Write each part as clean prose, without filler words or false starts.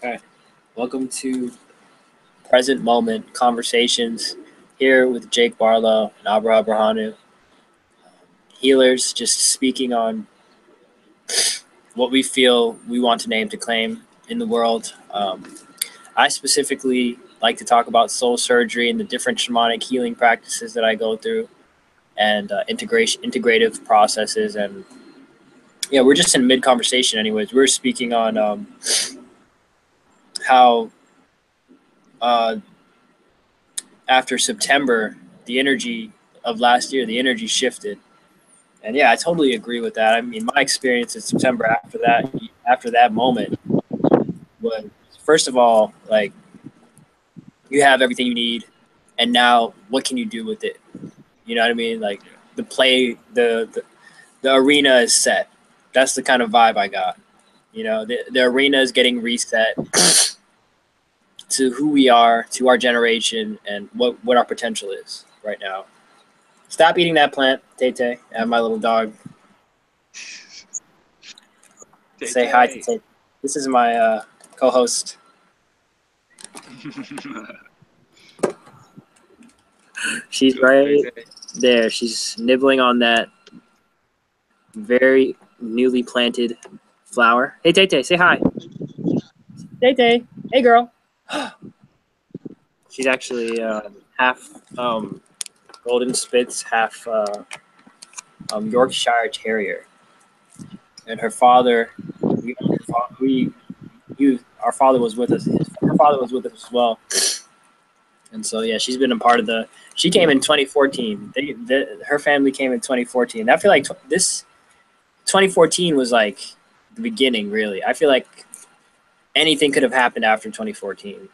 Okay. Welcome to Present Moment Conversations here with Jake Barlow and Abra Abrahanu. Healers just speaking on what we feel we want to name to claim in the world. I specifically like to talk about soul surgery and the different shamanic healing practices that I go through and integrative processes. And yeah, we're just in mid conversation, anyways. We're speaking on how uh, after September, the energy of last year, the energy shifted. And yeah, I totally agree with that. I mean, my experience in September after that moment was, first of all, like, you have everything you need, and now what can you do with it? You know what I mean? Like, the play, the arena is set. That's the kind of vibe I got. The arena is getting reset to who we are, to our generation, and what our potential is right now. Stop eating that plant, Tay Tay, and my little dog. Say hi to Tay. This is my co-host. She's right there. She's nibbling on that very newly planted flower. Hey, Tay Tay, say hi. Tay Tay, hey, girl. She's actually half Golden Spitz, half Yorkshire Terrier. And her father, our father was with us. Her father was with us as well. And so, yeah, she's been a part of she came in 2014. Her family came in 2014. I feel like this 2014 was like the beginning, really. I feel like anything could have happened after 2014.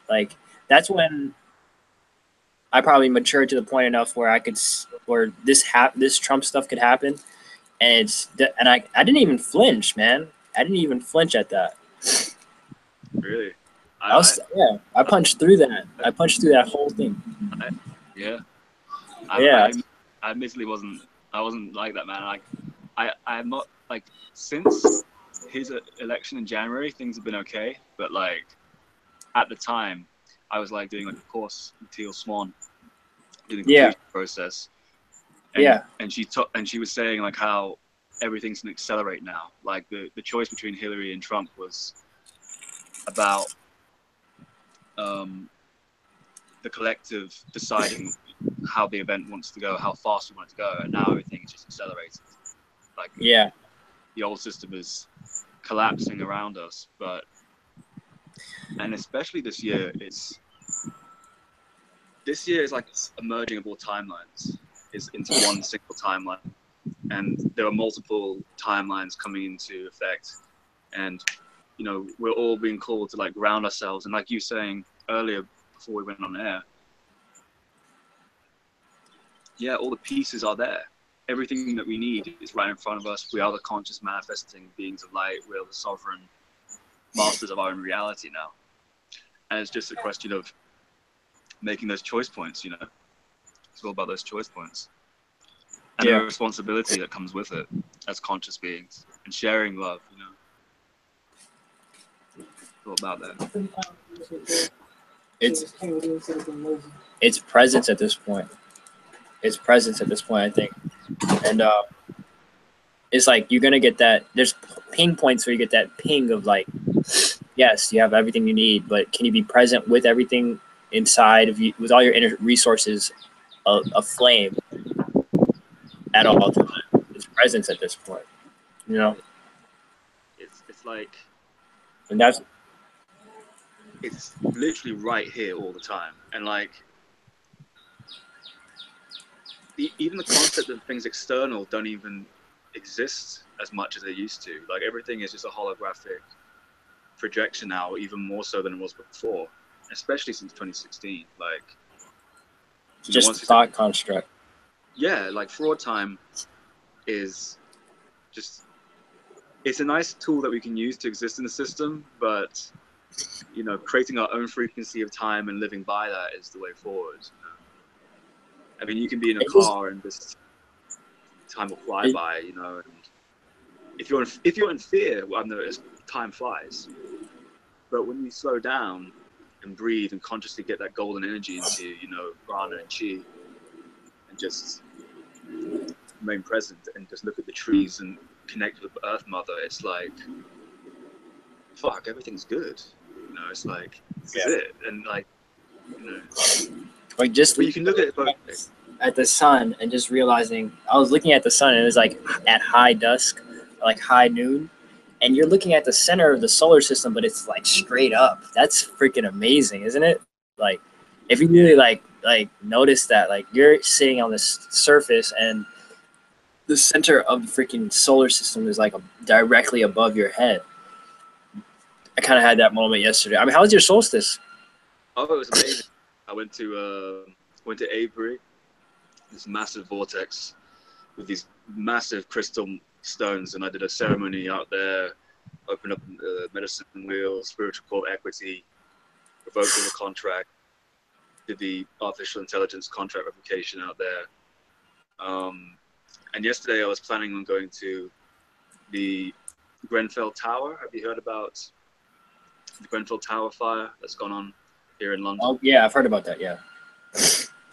Like, that's when I probably matured to the point enough where this Trump stuff could happen. And I didn't even flinch, man. I didn't even flinch at that. Really? I punched through that. I punched through that whole thing. I admittedly wasn't like that, man. I'm not, like, since his election in January, things have been okay. But, like, at the time, I was, like, doing, like, a course with Teal Swan, doing the completion process. And she was saying, like, how everything's gonna accelerate now. Like, the choice between Hillary and Trump was about the collective deciding how the event wants to go, how fast we want it to go, and now everything is just accelerated. Like, the old system is collapsing around us, and especially this year is like a merging of all timelines is into one single timeline, and there are multiple timelines coming into effect, and we're all being called to, like, ground ourselves. And like you saying earlier before we went on air, all the pieces are there. Everything that we need is right in front of us. We are the conscious manifesting beings of light. We are the sovereign masters of our own reality now, and it's just a question of making those choice points. It's all about those choice points and the responsibility that comes with it as conscious beings, and sharing love. It's all about that. It's presence at this point. I think. And it's like you're gonna get that. There's ping points where you get that ping of, like, yes, you have everything you need, but can you be present with everything inside of you, with all your inner resources aflame at all times? It's presence at this point. It's like, and it's literally right here all the time. And, like, even the concept of things external don't even exist as much as they used to. Like, everything is just a holographic projection now, even more so than it was before, especially since 2016. Like, just a thought construct. Yeah, like, fraud time is just, it's a nice tool that we can use to exist in the system, but creating our own frequency of time and living by that is the way forward. I mean, you can be in a car and this time will fly by, and if you're in fear, I've noticed time flies. But when you slow down and breathe and consciously get that golden energy into you, you know, prana and chi, and just remain present and just look at the trees and connect with Earth Mother, it's like, fuck, everything's good. You know, it's like, this is it. And like, you know, like just you can look at it both at the sun and just realizing, I was looking at the sun and it was like at high dusk, like high noon, and you're looking at the center of the solar system, but it's like straight up. That's freaking amazing, isn't it? Like, if you really like notice that, like, you're sitting on this surface and the center of the freaking solar system is like directly above your head. I kind of had that moment yesterday. I mean, how was your solstice? Oh, it was amazing. I went to Avebury, this massive vortex with these massive crystal stones, and I did a ceremony out there, opened up the medicine wheel, spiritual core equity, revoked all the contract, did the artificial intelligence contract revocation out there. And yesterday I was planning on going to the Grenfell Tower. Have you heard about the Grenfell Tower fire that's gone on here in London? Oh yeah, I've heard about that. Yeah.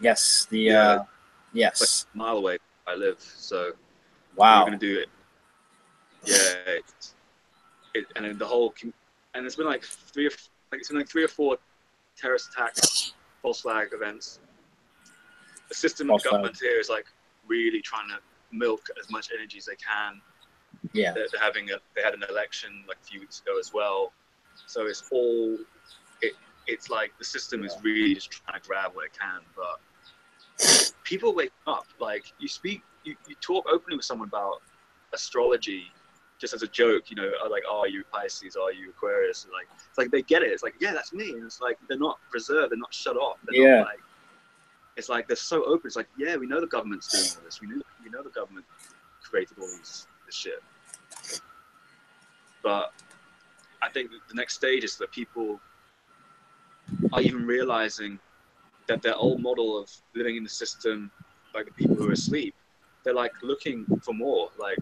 Yes. Yes. Like a mile away I live. So wow. we're gonna do it. Yeah. And then the whole, and it's been like three or four terrorist attacks, false flag events. The system of government here is like really trying to milk as much energy as they can. Yeah. They had an election like a few weeks ago as well. So it's all, it's like the system is really just trying to grab what it can. But people wake up, like you talk openly with someone about astrology just as a joke, you know, like, oh, are you Pisces, are you Aquarius? And like, it's like they get it. It's like, yeah, that's me. And it's like, they're not reserved, they're not shut off. They're not like, it's like, they're so open. It's like, yeah, we know the government's doing all this. We know the government created all this shit. But I think the next stage is that people are even realizing that their old model of living in the system, like the people who are asleep, they're like looking for more. Like,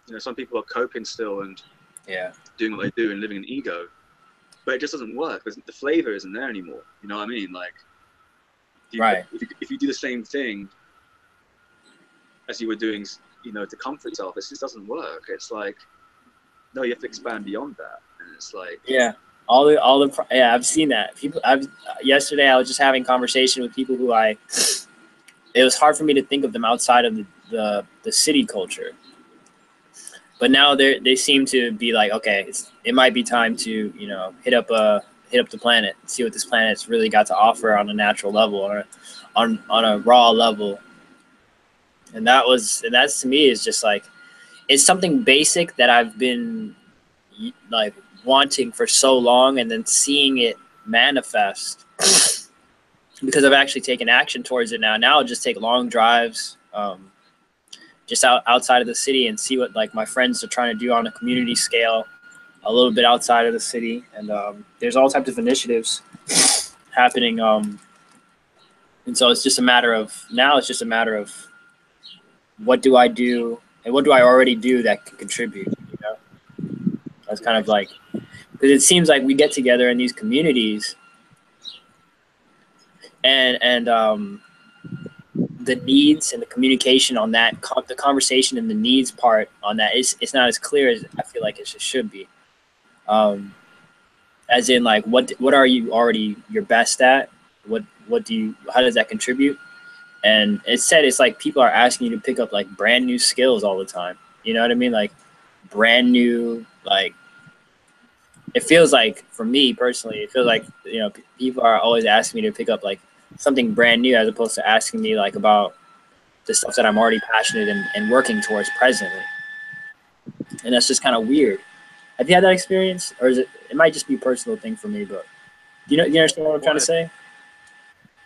you know, some people are coping still and doing what they do and living in ego, but it just doesn't work. The flavor isn't there anymore. You know what I mean? Like, if you do the same thing as you were doing, you know, to comfort yourself, it just doesn't work. It's like, no, you have to expand beyond that. And it's like, I've seen that. Yesterday I was just having conversation with people who it was hard for me to think of them outside of the city culture. But now they seem to be like, okay, it might be time to, you know, hit up the planet, see what this planet's really got to offer on a natural level or on a raw level. And that's to me is just like, it's something basic that I've been like wanting for so long, and then seeing it manifest because I've actually taken action towards it now. Now I'll just take long drives, just outside of the city and see what like my friends are trying to do on a community scale, a little bit outside of the city. And there's all types of initiatives happening. And so it's just a matter of what do I do and what do I already do that can contribute, you know? That's kind of like, because it seems like we get together in these communities and the needs and the communication on that, the conversation and the needs part on that, it's not as clear as I feel like it should be. As in, like, what are you already your best at? How does that contribute? And it's like people are asking you to pick up like brand new skills all the time. You know what I mean? Like brand new, like, it feels like, for me personally, it feels like, you know, people are always asking me to pick up like something brand new as opposed to asking me like about the stuff that I'm already passionate and working towards presently. And that's just kind of weird. Have you had that experience, or is it might just be a personal thing for me? But you understand what I'm trying to say?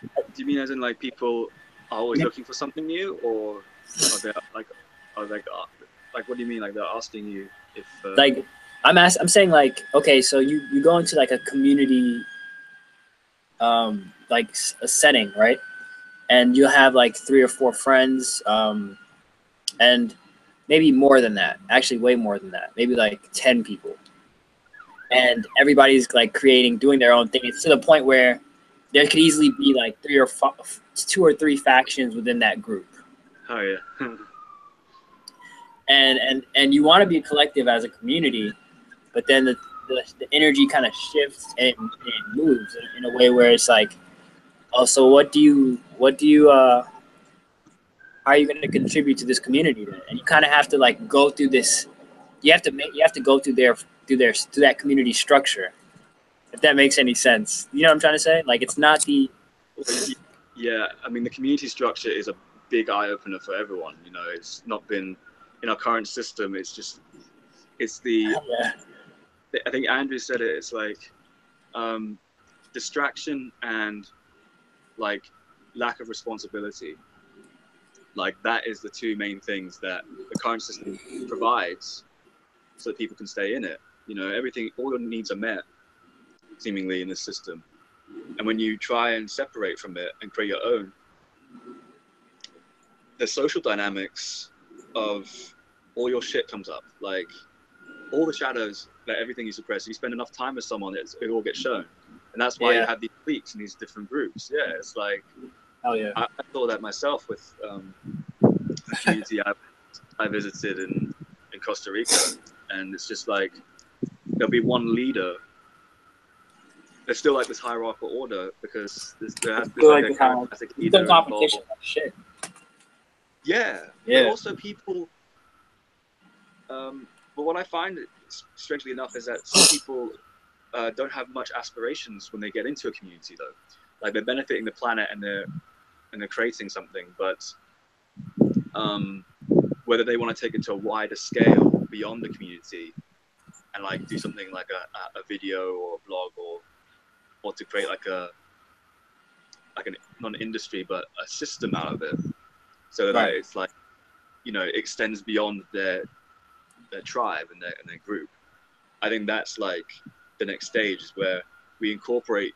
Do you mean as in like people are always looking for something new, or are they like what do you mean? Like they're asking you if like I'm saying like, okay, so you go into like a community, like a setting, right? And you'll have like 3 or 4 friends, and maybe more than that, actually way more than that, maybe like 10 people. and everybody's like doing their own thing. It's to the point where there could easily be like two or three factions within that group. Oh yeah. And you want to be collective as a community, but then the energy kind of shifts and it moves in a way where it's like, oh, so what do you how are you going to contribute to this community then? And you kind of have to like go through this. You have to go through that community structure, if that makes any sense. You know what I'm trying to say? Like, it's not the Yeah, I mean, the community structure is a big eye opener for everyone. You know, it's not been in our current system. It's the yeah. I think Andrew said it. It's like distraction and like lack of responsibility. Like that is the two main things that the current system provides, so that people can stay in it. You know, everything, all your needs are met, seemingly, in this system. And when you try and separate from it and create your own, the social dynamics of all your shit comes up. Like all the shadows, like everything you suppress, you spend enough time with someone, it all gets shown. And that's why you have these cliques and these different groups. Yeah, it's like, oh yeah, I saw that myself with the community I visited in Costa Rica. And it's just like, there'll be one leader. There's still like this hierarchical order because there has to be like a charismatic leader involved. Shit. Yeah. But also people, but what I find, strangely enough, is that some people don't have much aspirations when they get into a community, though. Like they're benefiting the planet and they're creating something, but whether they want to take it to a wider scale beyond the community and like do something like a video or a blog or to create like not an industry but a system out of it, so that it's like, you know, it extends beyond their tribe and their group. I think that's like the next stage, is where we incorporate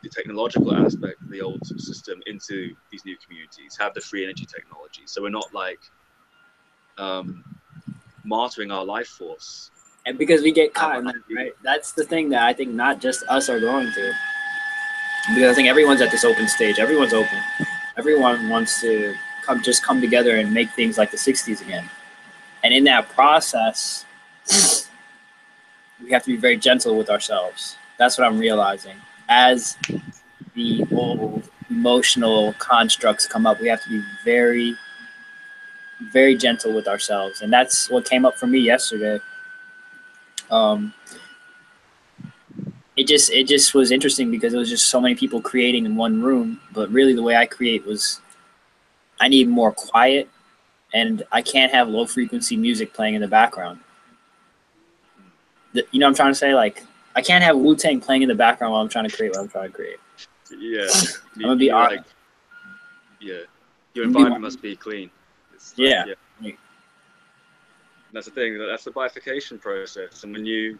the technological aspect of the old system into these new communities, have the free energy technology, so we're not like martyring our life force. And because we get caught in that, right? That's the thing that I think not just us are going to. Because I think everyone's at this open stage. Everyone's open. Everyone wants to come together and make things like the 60s again. And in that process, we have to be very gentle with ourselves. That's what I'm realizing. As the old emotional constructs come up, we have to be very, very gentle with ourselves. And that's what came up for me yesterday. It just was interesting because it was just so many people creating in one room. But really, the way I create was, I need more quiet, and I can't have low frequency music playing in the background. You know what I'm trying to say? Like, I can't have Wu-Tang playing in the background while I'm trying to create what I'm trying to create. Yeah, I'm gonna be honest. Like, yeah, your environment must be clean. Yeah. That's the thing. That's the bifurcation process, and when you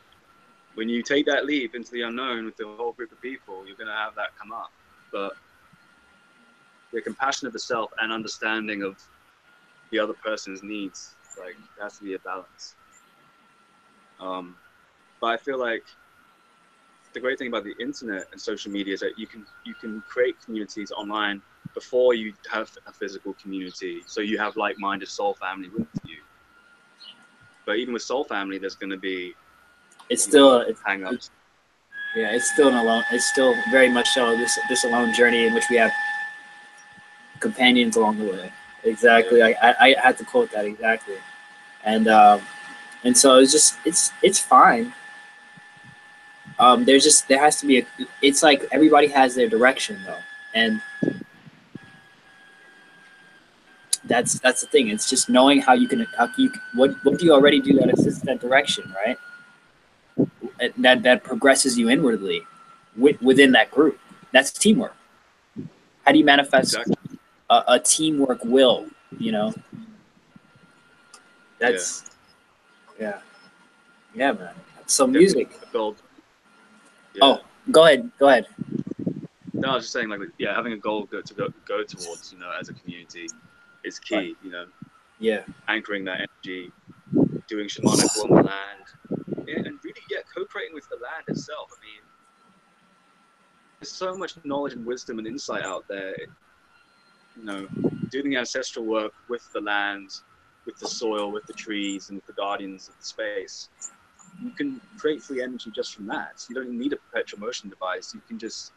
take that leap into the unknown with a whole group of people, you're going to have that come up. But the compassion of the self and understanding of the other person's needs, like, there has to be a balance. But I feel like the great thing about the internet and social media is that you can create communities online before you have a physical community. So you have like-minded soul family with you. But even with soul family, there's going to be hang-ups. Yeah, it's still it's still very much so this alone journey in which we have companions along the way. Exactly. Yeah. I had to quote that exactly. And so it's fine. There has to be it's like everybody has their direction though. And that's the thing. It's just knowing what do you already do that assists that direction, right? That progresses you inwardly within that group. That's teamwork. How do you manifest a teamwork will, you know? That's yeah, man. So music. Gold. Yeah. Oh, go ahead. No, I was just saying, like, yeah, having a goal to go towards, you know, as a community is key, right. You know. Yeah. Anchoring that energy, doing shamanic on the land, and really, yeah, co-creating with the land itself. I mean, there's so much knowledge and wisdom and insight out there. You know, doing the ancestral work with the land, with the soil, with the trees, and with the guardians of the space. You can create free energy just from that. You don't need a perpetual motion device. You can just,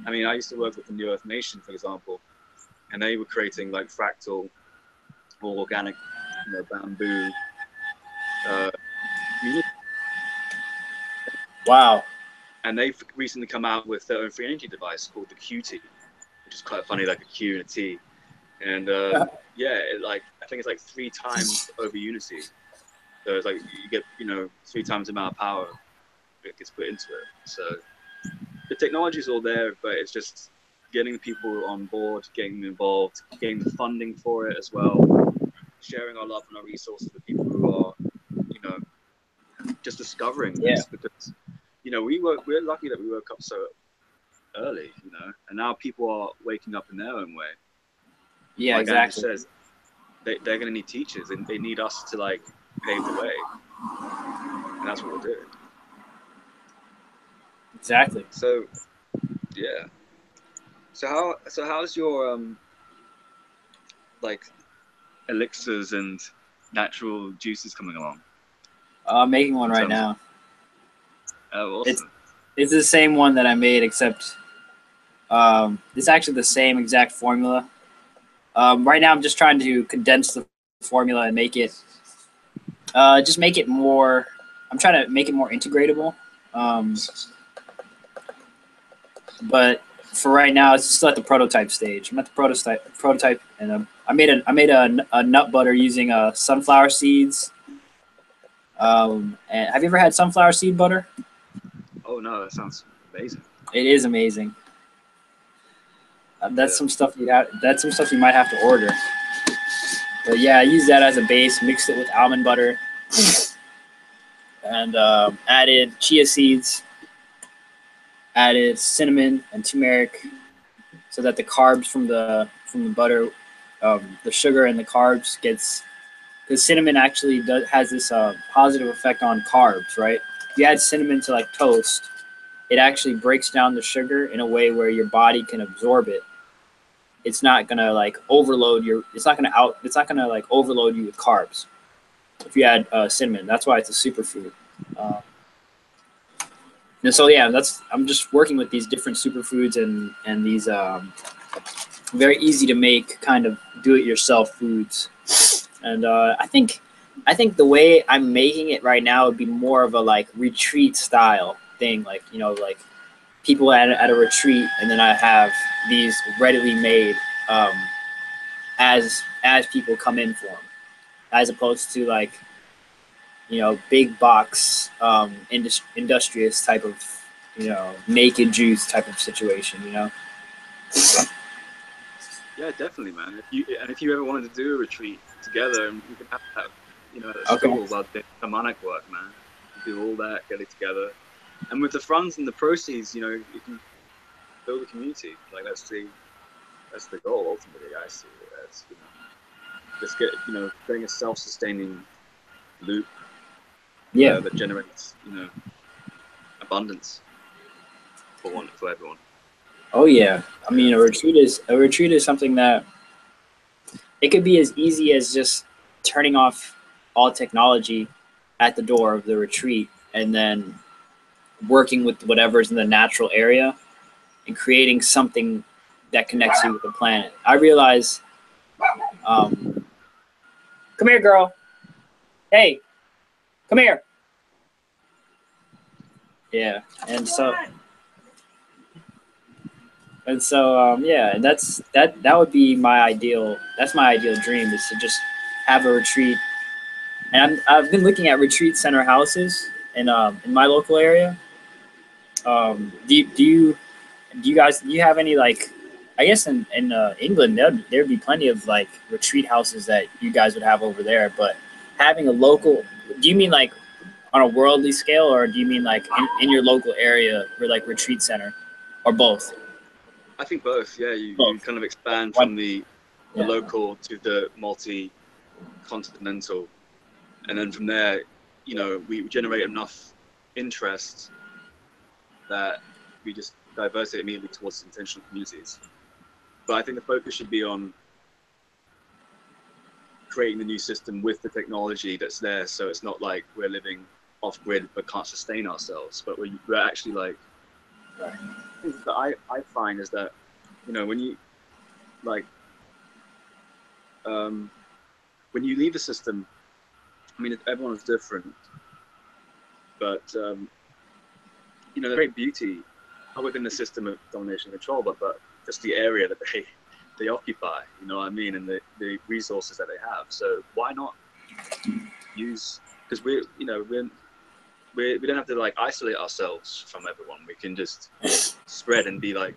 I mean, I used to work with the New Earth Nation, for example, and they were creating like fractal or organic, you know, bamboo community. Wow. And they've recently come out with their own free energy device called the QT, which is quite funny, like a Q and a T. And yeah, like I think it's like 3 times over unity. So it's like you get, you know, 3 times the amount of power that gets put into it. So the technology is all there, but it's just getting the people on board, getting them involved, getting the funding for it as well, sharing our love and our resources with people who are, you know, just discovering this. Because, you know, we're lucky that we woke up so early, you know, and now people are waking up in their own way. Yeah, like exactly. Andrew says, they're going to need teachers, and they need us to like pave the way, and that's what we'll do. Exactly. So yeah. So how's your like elixirs and natural juices coming along? I'm making one right terms of- now. Oh, awesome. It's the same one that I made, except it's actually the same exact formula. Right now, I'm just trying to condense the formula and make it, just make it more. I'm trying to make it more integratable. But for right now, it's still at the prototype stage. I'm at the prototype, and I made a nut butter using sunflower seeds. And have you ever had sunflower seed butter? Oh no, that sounds amazing. It is amazing. That's some stuff that's some stuff you might have to order. But yeah, I used that as a base, mixed it with almond butter, and added chia seeds, added cinnamon and turmeric, so that the carbs from the butter, the sugar and the carbs gets, because cinnamon actually has this positive effect on carbs, right? If you add cinnamon to like toast, it actually breaks down the sugar in a way where your body can absorb it. It's not gonna like overload your. It's not gonna like overload you with carbs. If you add cinnamon, that's why it's a superfood. And so yeah, I'm just working with these different superfoods and these very easy to make kind of do-it-yourself foods. And I think the way I'm making it right now would be more of a like retreat style thing, like, you know, like people at a retreat, and then I have these readily made as people come in for them, as opposed to like, you know, big box industrious type of, you know, naked juice type of situation, you know. Yeah, definitely, man. If you ever wanted to do a retreat together, and we can have that, you know, Okay. school about the shamanic work, man. Do all that, get it together, and with the funds and the proceeds, you know, you can build a community. Like that's the goal ultimately. I see it as, you know, just getting a self-sustaining loop. Yeah. That generates, you know, abundance for everyone. Oh yeah. I mean, a retreat is something that it could be as easy as just turning off all technology at the door of the retreat, and then working with whatever's in the natural area and creating something that connects you with the planet. I realize, come here, girl. Hey, come here. Yeah, and so yeah, that would be my ideal. That's my ideal dream, is to just have a retreat. And I've been looking at retreat center houses in my local area. Do you have any, like, I guess in England there'd be plenty of like retreat houses that you guys would have over there, but having a local, do you mean like on a worldly scale, or do you mean like in your local area for like retreat center, or both? I think both. Yeah, you kind of expand One- from the local to the multi-continental, and then from there we generate enough interest that we just divert it immediately towards intentional communities. But I think the focus should be on creating the new system with the technology that's there, so it's not like we're living off grid but can't sustain ourselves, but we're actually like, things that I find is that, when you like when you leave the system, I mean, everyone is different, but the great beauty, not within the system of domination and control, but just the area that they occupy, you know what I mean, and the resources that they have. So why not use? Because we don't have to like isolate ourselves from everyone. We can just spread and be like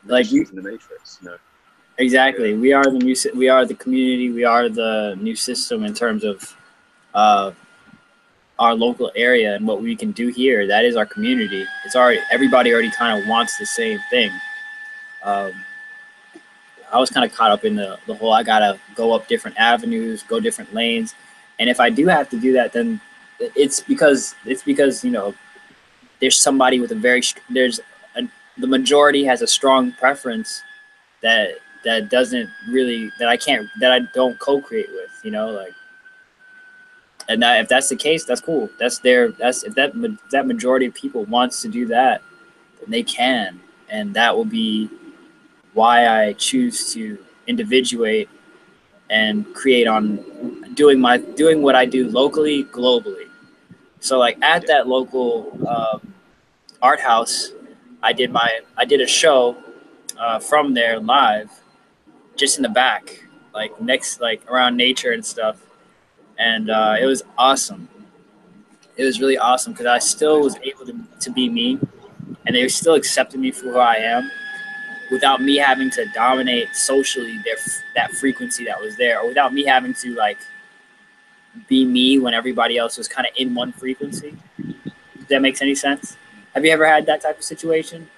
you in the Matrix, Exactly. Yeah. We are we are the community. We are the new system in terms of our local area and what we can do here. That is our community. It's already, everybody already kind of wants the same thing. Um, I was kind of caught up in the whole, I gotta go up different avenues, go different lanes. And if I do have to do that, then it's because there's somebody with a the majority has a strong preference that doesn't really, that I don't co-create with, like. And if that's the case, that's cool. If that majority of people wants to do that, then they can, and that will be why I choose to individuate and create on doing what I do locally, globally. So like at that local art house, I did a show from there live, just in the back, like next, like around nature and stuff, and it was awesome. It was really awesome because I still was able to be me, and they still accepted me for who I am without me having to dominate socially that frequency that was there, or without me having to like be me when everybody else was kind of in one frequency. Does that make any sense? Have you ever had that type of situation?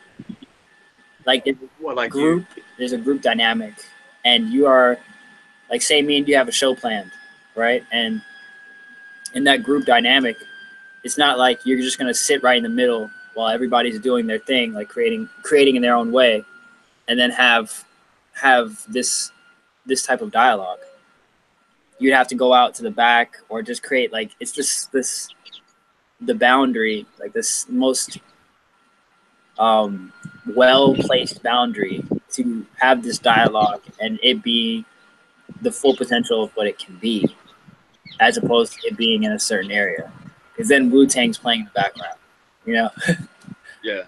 Like there's a group dynamic, and you are like, say me and you have a show planned, right? And in that group dynamic, it's not like you're just gonna sit right in the middle while everybody's doing their thing, like creating in their own way, and then have this type of dialogue. You'd have to go out to the back or just create, like, it's just the boundary, like this most well placed boundary to have this dialogue and it be the full potential of what it can be, as opposed to it being in a certain area. Because then Wu Tang's playing in the background, you know. Yeah,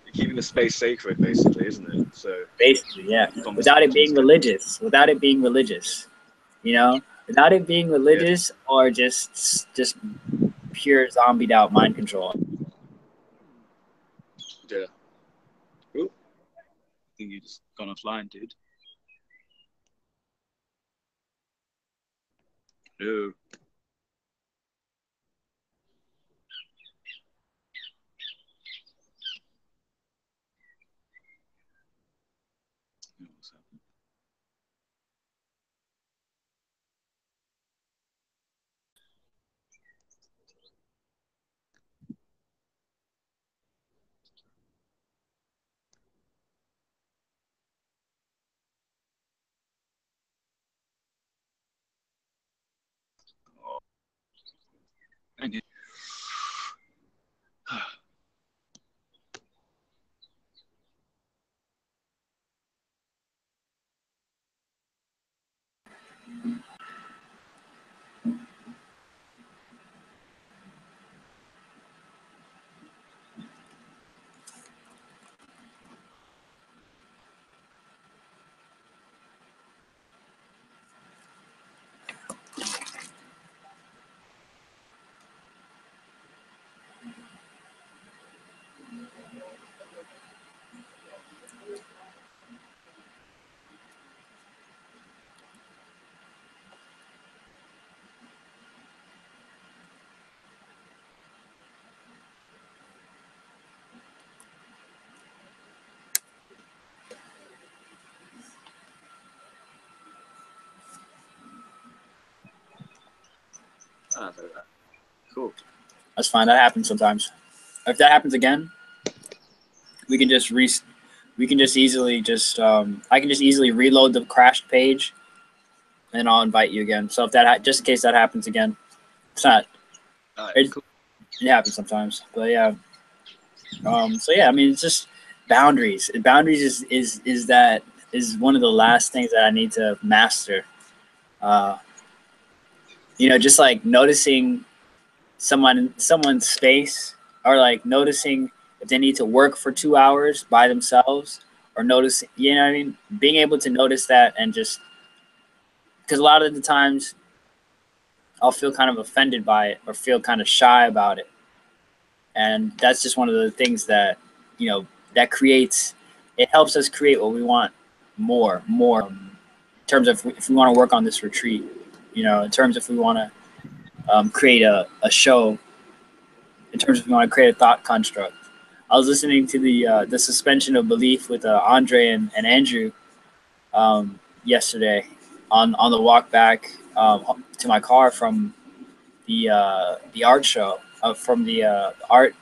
you're keeping the space sacred, basically, isn't it? So Basically, yeah. Without it being religious, you know, without it being religious, or just pure zombied out mind control. Yeah. Ooh, I think you just gone offline, dude. No. What's happening? Oh, thank you. Ah, Cool. That's fine. That happens sometimes. If that happens again, we can just easily I can just easily reload the crashed page, and I'll invite you again. So if that just in case that happens again, it's not. Cool. It happens sometimes, but yeah. So yeah, I mean, it's just boundaries. Boundaries is one of the last things that I need to master. Uh, just like noticing someone's space, or like noticing if they need to work for 2 hours by themselves, or notice, you know what I mean? Being able to notice that, and just because a lot of the times I'll feel kind of offended by it or feel kind of shy about it. And that's just one of the things that, that creates, it helps us create what we want more, in terms of if we want to work on this retreat, in terms of if we want to create a show, in terms of if we want to create a thought construct. I was listening to the suspension of belief with Andre and Andrew yesterday on the walk back to my car from the art show, from the art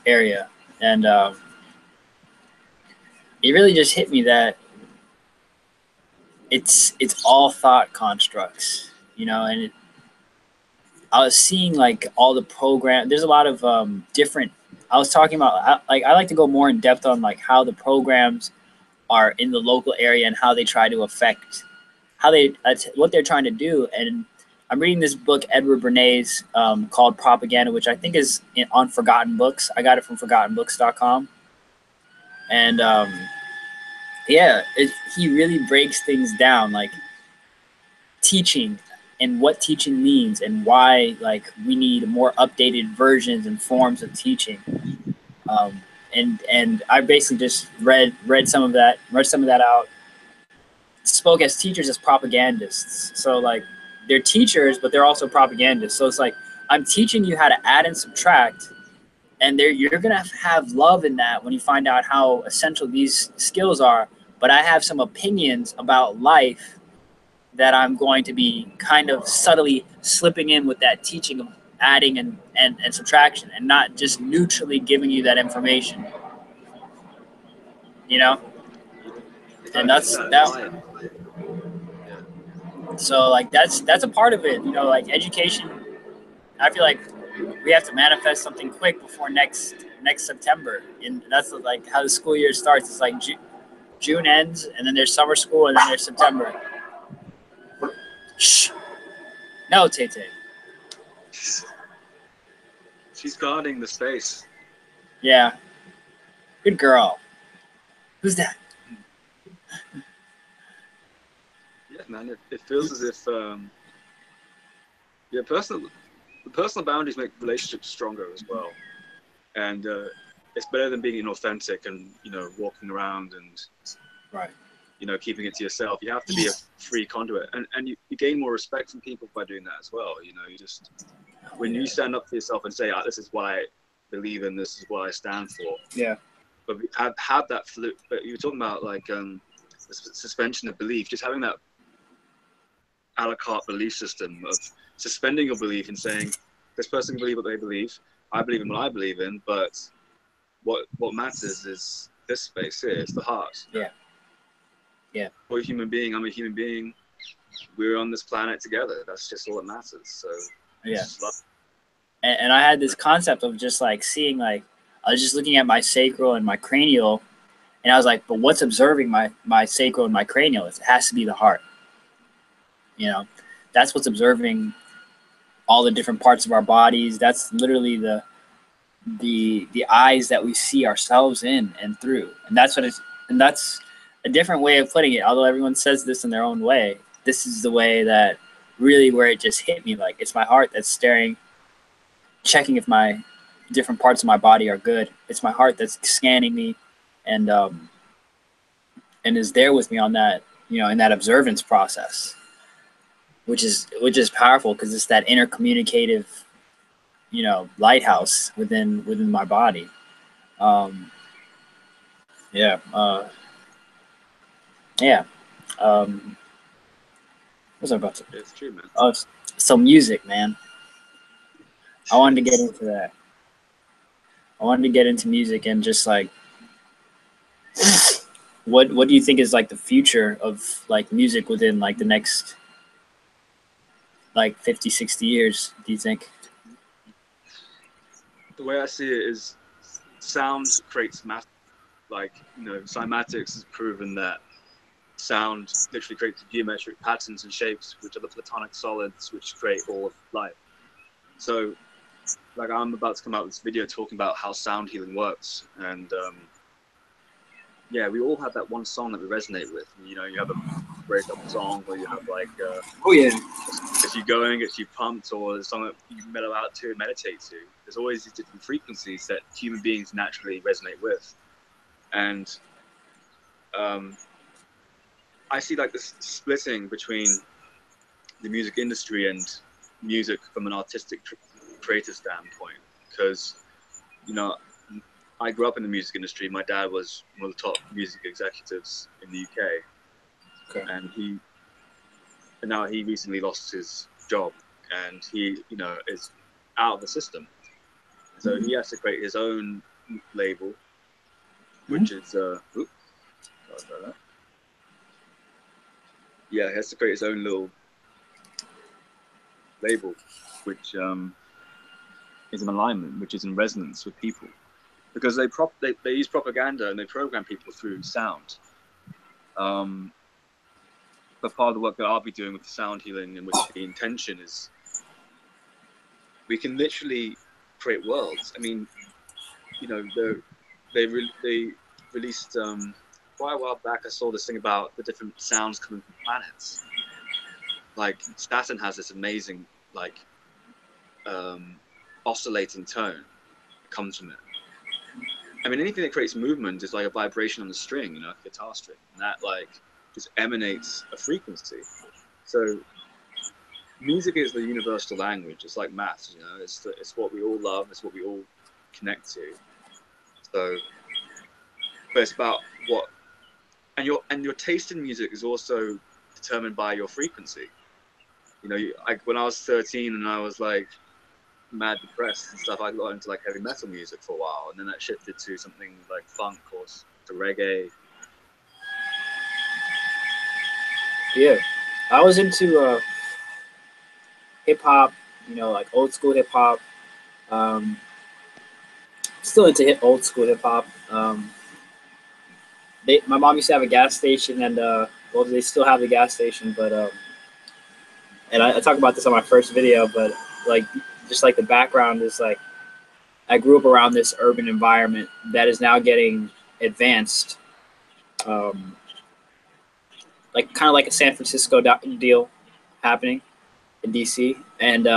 area, and it really just hit me that it's all thought constructs, and I was seeing like all the program. There's a lot of different. I was talking about I like to go more in depth on like how the programs are in the local area and how they try to affect what they're trying to do. And I'm reading this book, Edward Bernays, called Propaganda, which I think is on Forgotten Books. I got it from ForgottenBooks.com, and he really breaks things down, like teaching and what teaching means, and why like we need more updated versions and forms of teaching. And I basically just read some of that out. Spoke as teachers as propagandists. So like they're teachers, but they're also propagandists. So it's like I'm teaching you how to add and subtract, and you're gonna have love in that when you find out how essential these skills are. But I have some opinions about life that I'm going to be kind of subtly slipping in with that teaching of adding and subtraction, and not just neutrally giving you that information. And that's that. So like that's a part of it. Like education. I feel like we have to manifest something quick before next September, and that's like how the school year starts. It's like June ends, and then there's summer school, and then there's September. Shh. No, Tay Tay. She's guarding the space. Yeah. Good girl. Who's that? Yeah, man. It feels as if personal boundaries make relationships stronger as well, and it's better than being inauthentic and walking around and right. Keeping it to yourself. You have to be a free conduit, and you gain more respect from people by doing that as well. You just when you stand up for yourself and say, this is what I believe in, this is what I stand for. Yeah. But have that fluke. But you were talking about like the suspension of belief, just having that a la carte belief system of suspending your belief and saying, this person can believe what they believe, I believe in what I believe in, but what matters is this space here, it's the heart. Yeah. Yeah. You're a human being, I'm a human being, we're on this planet together. That's just all that matters. So yeah. And I had this concept of just like seeing, like I was just looking at my sacral and my cranial, and I was like, but what's observing my sacral and my cranial? It has to be the heart. That's what's observing all the different parts of our bodies. That's literally the eyes that we see ourselves in and through. And that's a different way of putting it. Although everyone says this in their own way, this is the way that really where it just hit me. Like it's my heart that's staring, checking if my different parts of my body are good. It's my heart that's scanning me and is there with me on that, in that observance process, which is powerful because it's that intercommunicative, lighthouse within my body. Yeah. Yeah. What was I about to? It's true, man. Oh, so music, man. I wanted to get into that. I wanted to get into music and just like, what do you think is like the future of like music within like the next like 50, 60 years, do you think? The way I see it is sound creates math. Like, you know, cymatics has proven that sound literally creates geometric patterns and shapes, which are the platonic solids which create all of life. So, like, I'm about to come out with this video talking about how sound healing works. And yeah, we all have that one song that we resonate with. You know, you have a breakup song, or you have like Oh yeah. gets you going, gets you pumped, or a song that you mellow out to, meditate to. There's always these different frequencies that human beings naturally resonate with. And I see like this splitting between the music industry and music from an artistic creative standpoint, because, you know, I grew up in the music industry. My dad was one of the top music executives in the UK, Okay. and now he recently lost his job, and he, you know, is out of the system. So he has to create his own label, which is sorry about that. Yeah, he has to create his own little label, which is in alignment, which is in resonance with people, because they use propaganda and they program people through sound. But part of the work that I'll be doing with the sound healing, and with the intention, is we can literally create worlds. I mean, you know, they released quite a while back. I saw this thing about the different sounds coming from planets. Like Saturn has this amazing like oscillating tone that comes from it. I mean, anything that creates movement is like a vibration on the string, you know, a guitar string, and that like just emanates a frequency. So music is the universal language. It's like maths, you know. It's what we all love. It's what we all connect to. So, but it's about what, and your taste in music is also determined by your frequency. You know, when I was 13 and I was like mad depressed and stuff, I got into like heavy metal music for a while, and then that shifted to something like funk or to reggae. Yeah. I was into hip hop, you know, like old school hip hop. Um, Still into old school hip hop. My mom used to have a gas station, and well, they still have the gas station, but and I talk about this on my first video, but like just like the background is like I grew up around this urban environment that is now getting advanced, um, like kind of like a San Francisco deal happening in DC, and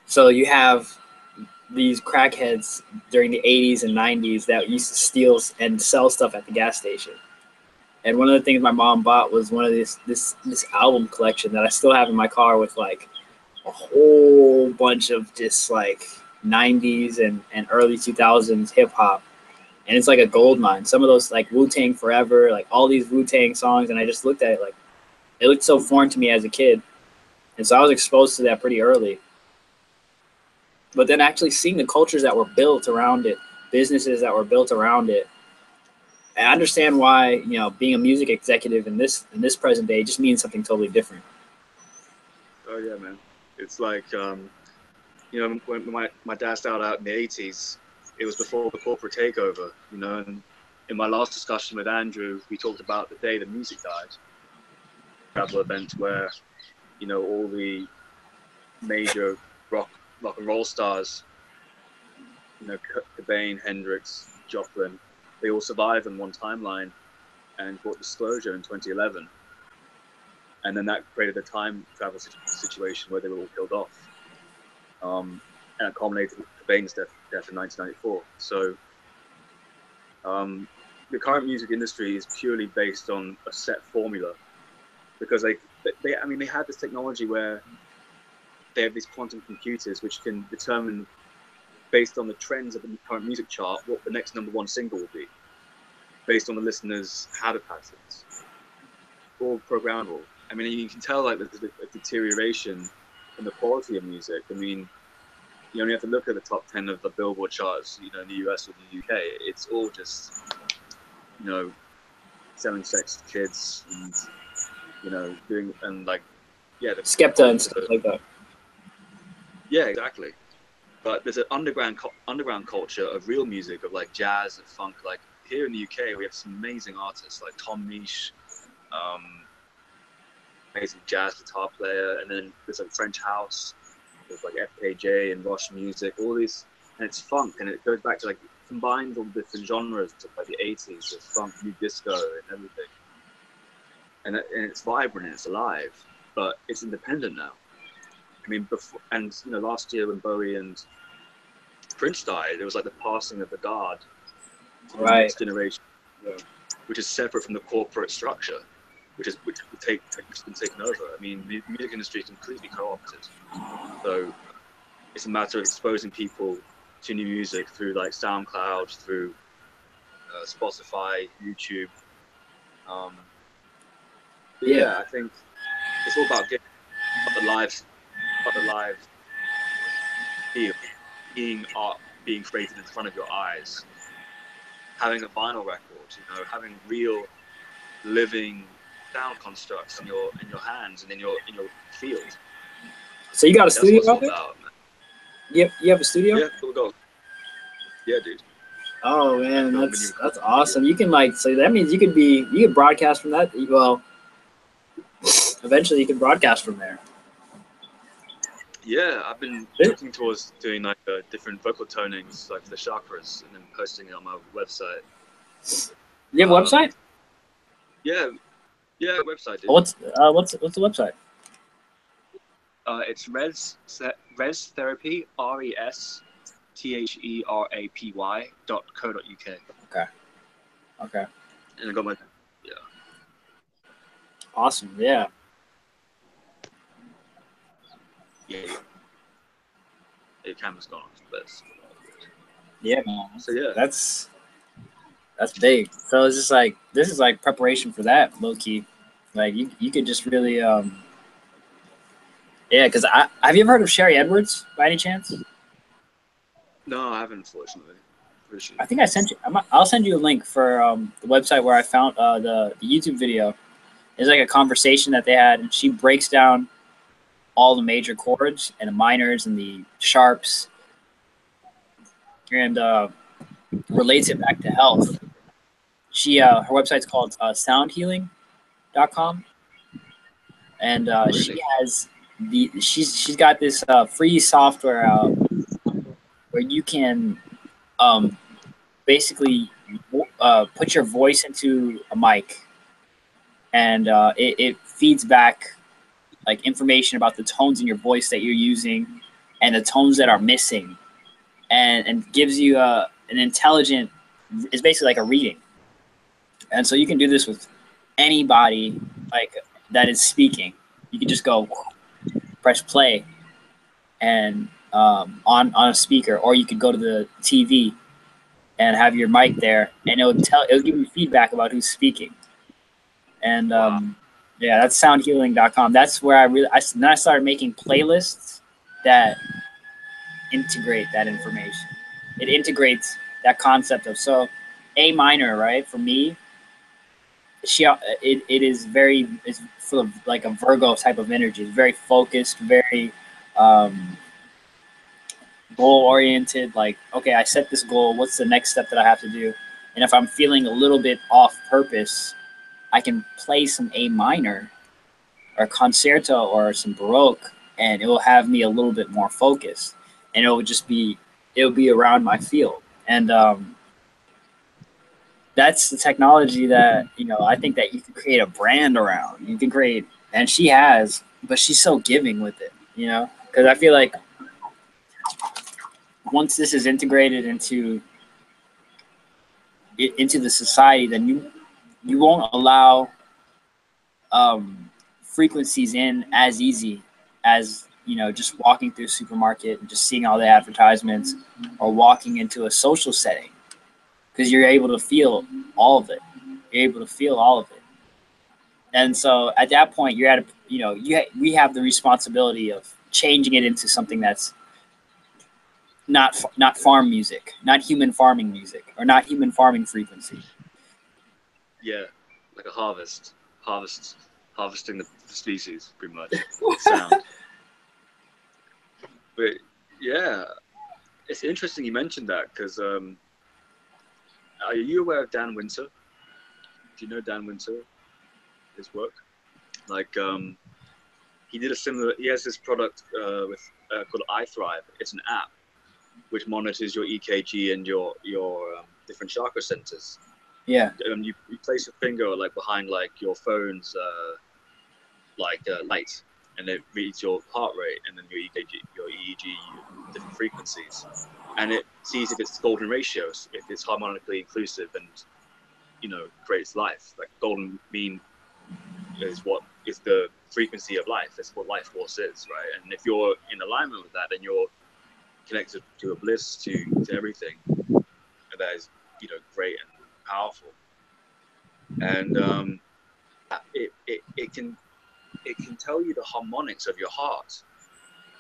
so you have these crackheads during the 80s and 90s that used to steal and sell stuff at the gas station. And one of the things my mom bought was one of this album collection that I still have in my car, with like a whole bunch of just like 90s and early 2000s hip hop. And it's like a gold mine. Some of those like Wu-Tang Forever, like all these Wu-Tang songs. And I just looked at it like, it looked so foreign to me as a kid. And so I was exposed to that pretty early. But then actually seeing the cultures that were built around it, businesses that were built around it, I understand why, you know, being a music executive in this present day just means something totally different. Oh yeah, man. It's like you know, when my dad started out in the 80s, it was before the corporate takeover, you know. And in my last discussion with Andrew, we talked about the day the music died. Travel event where, you know, all the major rock and roll stars, you know, Cobain, Hendrix, Joplin, they all survived in one timeline and brought disclosure in 2011. And then that created a time travel situation where they were all killed off. And it culminated with Cobain's death in 1994. So the current music industry is purely based on a set formula, because they had this technology where they have these quantum computers which can determine, based on the trends of the current music chart, what the next #1 single will be, based on the listeners' habit patterns. All programmable. I mean, you can tell like there's a deterioration and the quality of music. I mean, you only have to look at the top 10 of the Billboard charts, in the US or the UK. It's all just, selling sex to kids and, doing, and like, yeah. Skepta and stuff like that. Yeah, exactly. But there's an underground culture of real music, of like jazz and funk. Like here in the UK, we have some amazing artists like Tom Misch, amazing jazz guitar player, and then there's like French house. There's like FKJ and Roche music, all these, and it's funk, and it goes back to like combines all the different genres of like the 80s, with funk, new disco, and everything. And it's vibrant, and it's alive, but it's independent now. I mean, before, and last year when Bowie and Prince died, it was like the passing of the guard to the next generation, which is separate from the corporate structure, which has been taken over. I mean, the music industry is completely co-opted. So it's a matter of exposing people to new music through like SoundCloud, through Spotify, YouTube. Yeah, I think it's all about getting the live feel, being art being created in front of your eyes, having a vinyl record, having real living sound constructs in your hands and in your field. So you got a studio out there? Yep, you have a studio? Yeah, we'll go. Yeah, dude. Oh man, that's awesome. You can so that means you could broadcast from that. Well, eventually you can broadcast from there. Yeah, I've been looking towards doing like different vocal tonings, like the chakras, and then posting it on my website. You have a website? Yeah, website. Dude. What's the website? It's Res Therapy, RESTHERAPY.co.uk. Okay. And I got my Awesome. Yeah. Yeah. Your camera's gone off, but yeah, man. So yeah, that's big. So it's just like this is like preparation for that, low key. Like you could just really yeah. Because have you ever heard of Sherry Edwards by any chance? No, I haven't, unfortunately. I think I sent you. I'll send you a link for the website where I found the YouTube video. It's like a conversation that they had, and she breaks down all the major chords and the minors and the sharps, and relates it back to health. She her website's called soundhealing.com, and really? she has she's got this free software out where you can basically put your voice into a mic, and it feeds back like information about the tones in your voice that you're using and the tones that are missing, and gives you an intelligent, it's basically like a reading. And so you can do this with anybody like that is speaking. You can just go press play and on a speaker, or you could go to the TV and have your mic there, and it'll give you feedback about who's speaking. And yeah, that's soundhealing.com. That's where I started making playlists that integrate that information. It integrates that concept of, so A minor, right? For me, it's full of like a Virgo type of energy. It's very focused, very goal oriented. Like, okay, I set this goal. What's the next step that I have to do? And if I'm feeling a little bit off purpose, I can play some A minor or concerto or some Baroque, and it will have me a little bit more focused, and it'll be around my field. And that's the technology that, I think that you can create a brand around. You can create, and she has, but she's so giving with it, because I feel like once this is integrated into the society, then you won't allow frequencies in as easy as just walking through a supermarket and just seeing all the advertisements, or walking into a social setting, because you're able to feel all of it. And so at that point, you're at we have the responsibility of changing it into something that's not farm music, not human farming music, or not human farming frequency. Yeah, like a harvesting the species, pretty much. Sound. But yeah, it's interesting you mentioned that because are you aware of Dan Winter? Do you know Dan Winter? His work, like he did a similar. He has this product called iThrive. It's an app which monitors your EKG and your different chakra centers. Yeah. You place your finger like behind like your phone's light, and it reads your heart rate and then your EEG, different frequencies, and it sees if it's golden ratios, if it's harmonically inclusive, and creates life. Like golden mean is what is the frequency of life. That's what life force is, right? And if you're in alignment with that, then you're connected to a bliss, to everything, and that is great and powerful. And it can tell you the harmonics of your heart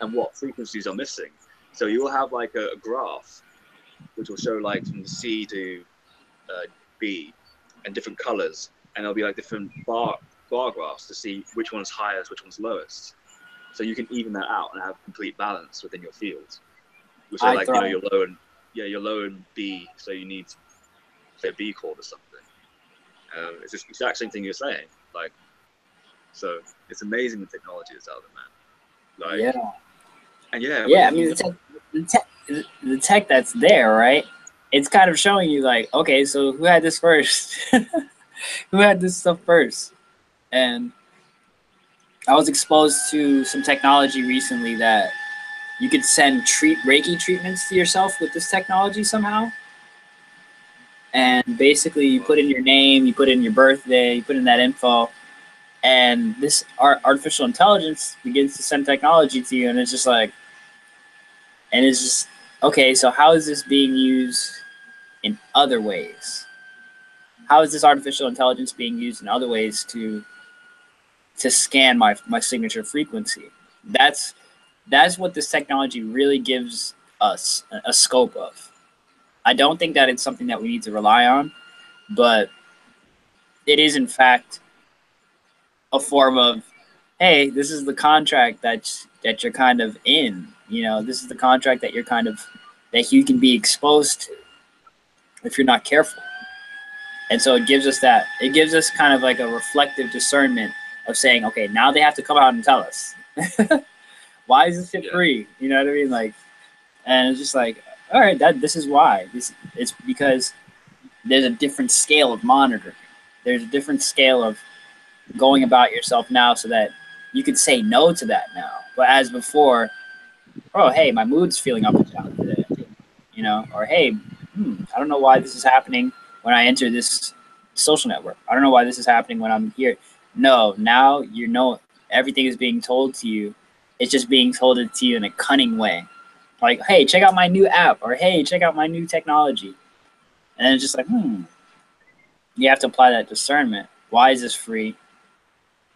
and what frequencies are missing. So you'll have like a graph which will show like from C to B and different colors, and there'll be like different bar graphs to see which one's highest, which one's lowest. So you can even that out and have complete balance within your field. Which are like you're low in B, so you need say a B chord or something. It's the exact same thing you're saying. Like, so it's amazing the technology that's out there, man. Like, Yeah. And yeah. Yeah, I mean the tech that's there, right? It's kind of showing you like, okay, so who had this first? Who had this stuff first? And I was exposed to some technology recently that you could send Reiki treatments to yourself with this technology somehow. And basically you put in your name, you put in your birthday, you put in that info, and this artificial intelligence begins to send technology to you, and it's just like, okay, so how is this being used in other ways? How is this artificial intelligence being used in other ways to scan my signature frequency? That's what this technology really gives us a scope of. I don't think that it's something that we need to rely on, but it is in fact a form of, hey, this is the contract that you're kind of in. This is the contract that that you can be exposed to if you're not careful. And so it gives us kind of like a reflective discernment of saying, okay, now they have to come out and tell us. Why is this shit free? You know what I mean? Like, and it's just like, all right, this is why. It's because there's a different scale of monitoring. There's a different scale of going about yourself now, so that you could say no to that now. But as before, oh, hey, my mood's feeling up and down today, or hey, I don't know why this is happening when I enter this social network. I don't know why this is happening when I'm here. No, now everything is being told to you. It's just being told it to you in a cunning way. Like, hey, check out my new app, or hey, check out my new technology. And it's just like, you have to apply that discernment. Why is this free?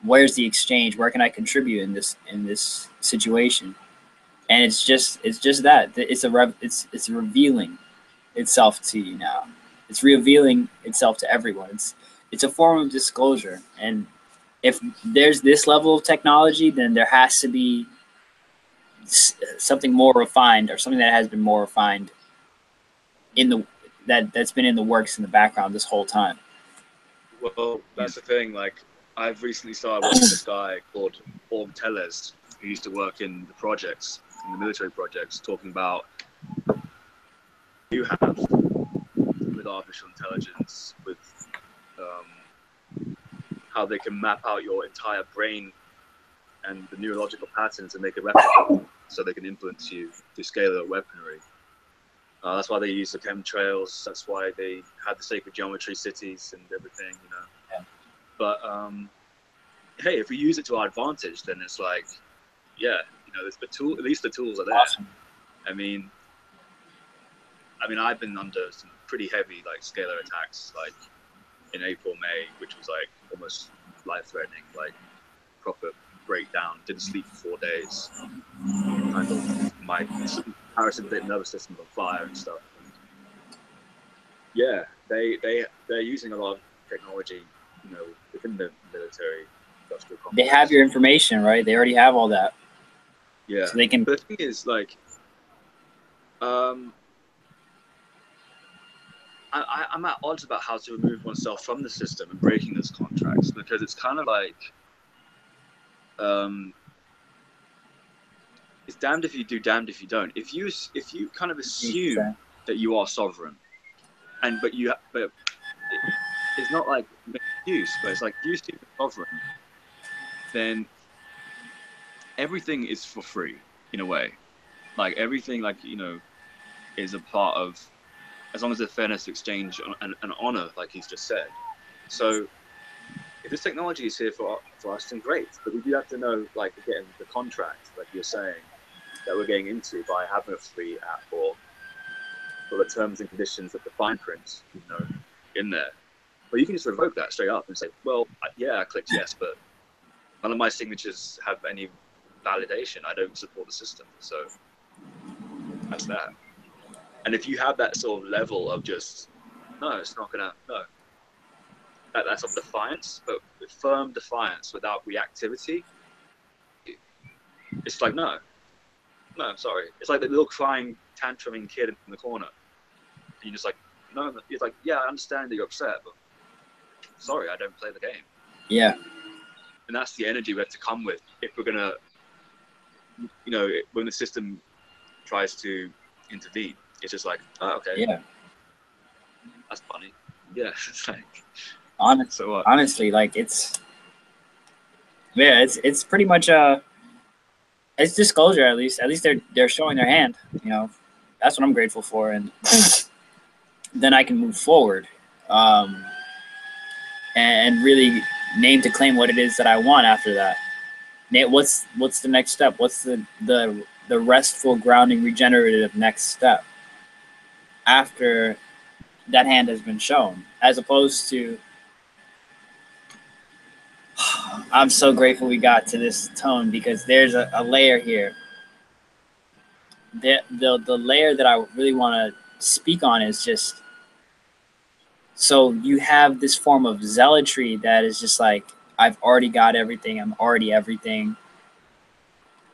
Where's the exchange? Where can I contribute in this situation? And it's just that it's revealing itself to you now. It's revealing itself to everyone. It's a form of disclosure. And if there's this level of technology, then there has to be something more refined, or something that has been more refined that's been in the works in the background this whole time. Well, that's the thing. Like, I've recently started watching this guy called Orm Tellez, who used to work in the military projects, talking about you have with artificial intelligence, with how they can map out your entire brain and the neurological patterns and make a replica, so they can influence you to scalar weaponry. That's why they use the chemtrails. That's why they had the sacred geometry cities and everything, Yeah. But hey, if we use it to our advantage, then it's like, there's the tool. At least the tools are there. Awesome. I mean, I've been under some pretty heavy like scalar attacks, like in April, May, which was like almost life-threatening, like proper breakdown, didn't sleep for 4 days. Kind of my parasympathetic nervous system on fire and stuff. And yeah, they're using a lot of technology, you know, within the military industrial complex. They have your information, right? They already have all that. Yeah. So they can. But the thing is, like, I'm at odds about how to remove oneself from the system and breaking those contracts, because it's kind of like, it's damned if you do, damned if you don't. If you kind of assume that you are sovereign, but it's not like an excuse, but it's like, if you assume you're sovereign, then everything is for free in a way. Like everything, like, you know, is a part of, as long as there's fairness, exchange, and honor, like he's just said. So if this technology is here for us, then great. But we do have to know, like, again, the contract, like you're saying, that we're getting into by having a free app, or the terms and conditions of the fine print, you know, in there. But you can just revoke that straight up and say, well, yeah, I clicked yes, but none of my signatures have any validation. I don't support the system. So that's that. And if you have that sort of level of just, no, it's not gonna, no. That's of defiance, but with firm defiance without reactivity, it's like, no, sorry. It's like the little crying, tantruming kid in the corner. And you're just like, no, it's like, yeah, I understand that you're upset, but sorry, I don't play the game. Yeah. And that's the energy we have to come with if we're gonna, you know, when the system tries to intervene. It's just like, oh, okay. Yeah. That's funny. Yeah. It's like, honestly, like it's pretty much it's disclosure. At least they're showing their hand. You know, that's what I'm grateful for, and then I can move forward, and really name to claim what it is that I want after that. What's the next step? What's the restful, grounding, regenerative next step after that hand has been shown, as opposed to, I'm so grateful we got to this tone, because there's a layer here. The layer that I really want to speak on is just, so you have this form of zealotry that is just like, I've already got everything, I'm already everything.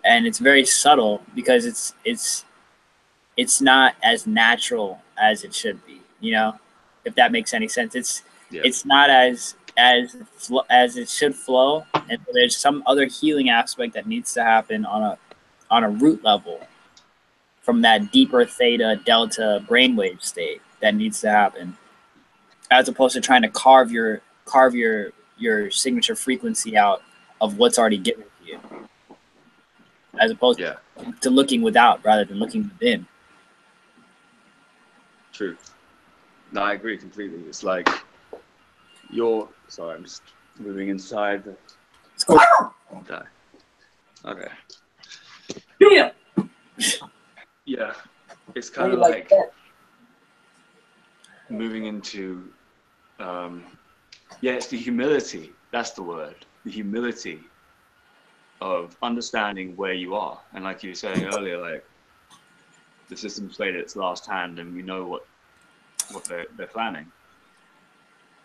And it's very subtle, because it's not as natural as it should be, you know, if that makes any sense. It's not as it should flow, and there's some other healing aspect that needs to happen on a root level, from that deeper theta delta brainwave state, that needs to happen, as opposed to trying to carve your signature frequency out of what's already given to you, as opposed to looking without rather than looking within. True. No, I agree completely. It's like sorry, I'm just moving inside. Let's go. Okay. Yeah. Yeah. It's kind of like moving into, it's the humility. That's the word. The humility of understanding where you are. And like you were saying earlier, like, the system's played its last hand, and we know what they're planning.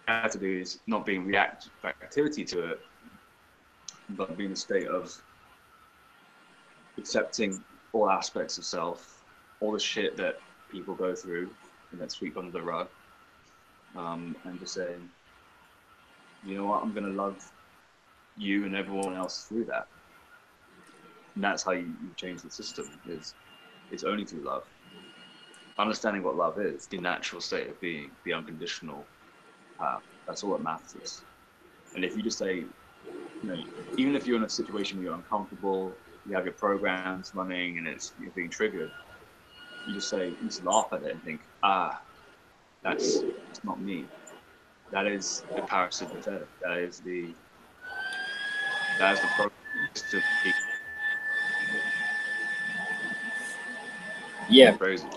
What I have to do is not being reactivity to it, but being in a state of accepting all aspects of self, all the shit that people go through and that sweep under the rug, and just saying, you know what, I'm gonna love you and everyone else through that. And that's how you change the system. It's only through love. Understanding what love is, the natural state of being, the unconditional path. That's all that matters. And if you just say, you know, even if you're in a situation where you're uncomfortable, you have your programs running and you're being triggered, you just laugh at it and think, that's not me. That is the parasympathetic. That is the program to be. Yeah. Crazy.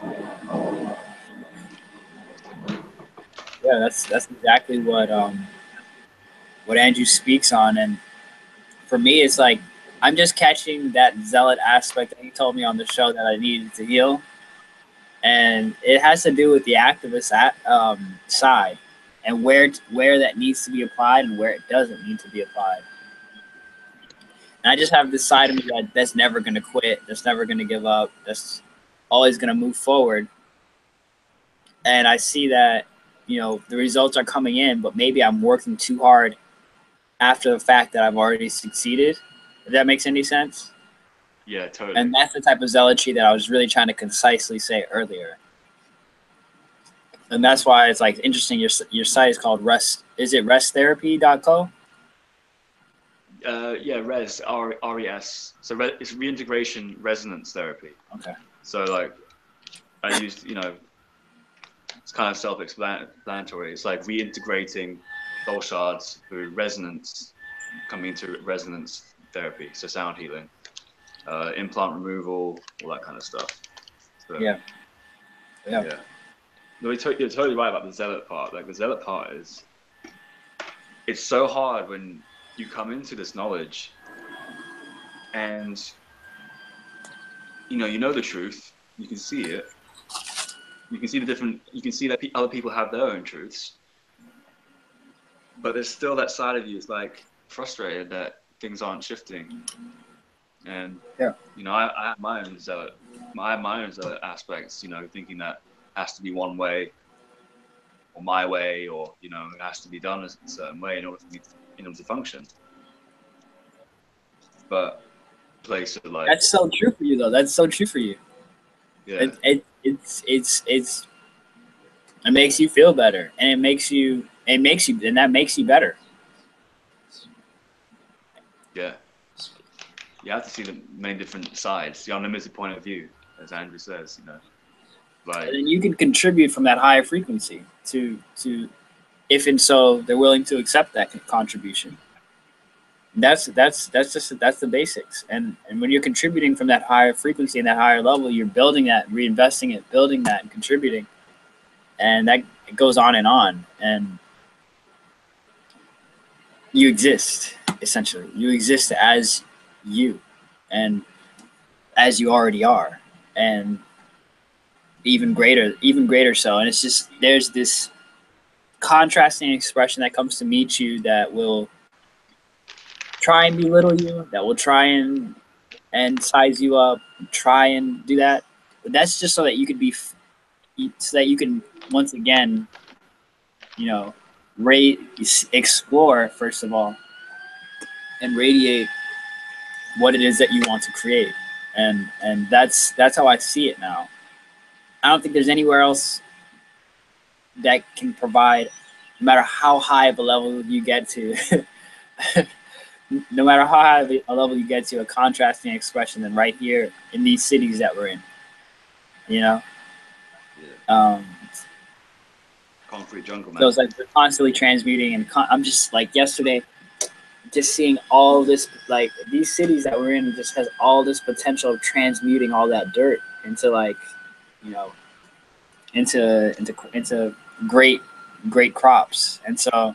Yeah, that's exactly what Andrew speaks on. And for me, it's like, I'm just catching that zealot aspect that you told me on the show that I needed to heal, and it has to do with the activist side and where that needs to be applied and where it doesn't need to be applied. And I just have this side of me that's never going to quit, that's never going to give up, that's always going to move forward. And I see that, you know, the results are coming in, but maybe I'm working too hard after the fact that I've already succeeded. If that makes any sense. Yeah, totally. And that's the type of zealotry that I was really trying to concisely say earlier. And that's why it's like interesting. Your site is called Rest. Is it resttherapy.co? Yeah, res res. So it's reintegration resonance therapy. Okay. So like, I used, you know, it's kind of self-explanatory. It's like reintegrating soul shards through resonance, coming into resonance therapy. So sound healing, implant removal, all that kind of stuff. So, Yeah. No, you're totally right about the zealot part. Like the zealot part is, it's so hard when you come into this knowledge and you know the truth, you can see it, you can see that other people have their own truths, but there's still that side of you is like frustrated that things aren't shifting. And you know, I have my own zealot aspects, you know, thinking that has to be one way or my way, or you know, it has to be done a certain way in order to function. But place of like, That's so true for you, though. That's so true for you. yeah, It makes you feel better, and that makes you better. yeah. You have to see the many different sides, the unlimited point of view, as Andrew says, you know. Like, And then you can contribute from that higher frequency to if and so they're willing to accept that contribution. That's the basics. And when you're contributing from that higher frequency and that higher level, you're building that, reinvesting it, building that, and contributing, and that it goes on, and you exist. Essentially, you exist as you, and as you already are, and even greater so. And it's just, there's this contrasting expression that comes to meet you that will try and belittle you, that will try and size you up, try and do that. But that's just so that you could be, so that you can once again, you know, explore first of all, and radiate what it is that you want to create. And that's how I see it now. I don't think there's anywhere else that can provide, no matter how high of a level you get to, no matter how high of a level you get to, a contrasting expression than right here in these cities that we're in. You know? yeah. Concrete jungle, man. So it's like we're constantly transmuting, and I'm just like yesterday, just seeing all this, like these cities that we're in just has all this potential of transmuting all that dirt into, like, you know, into great crops. And so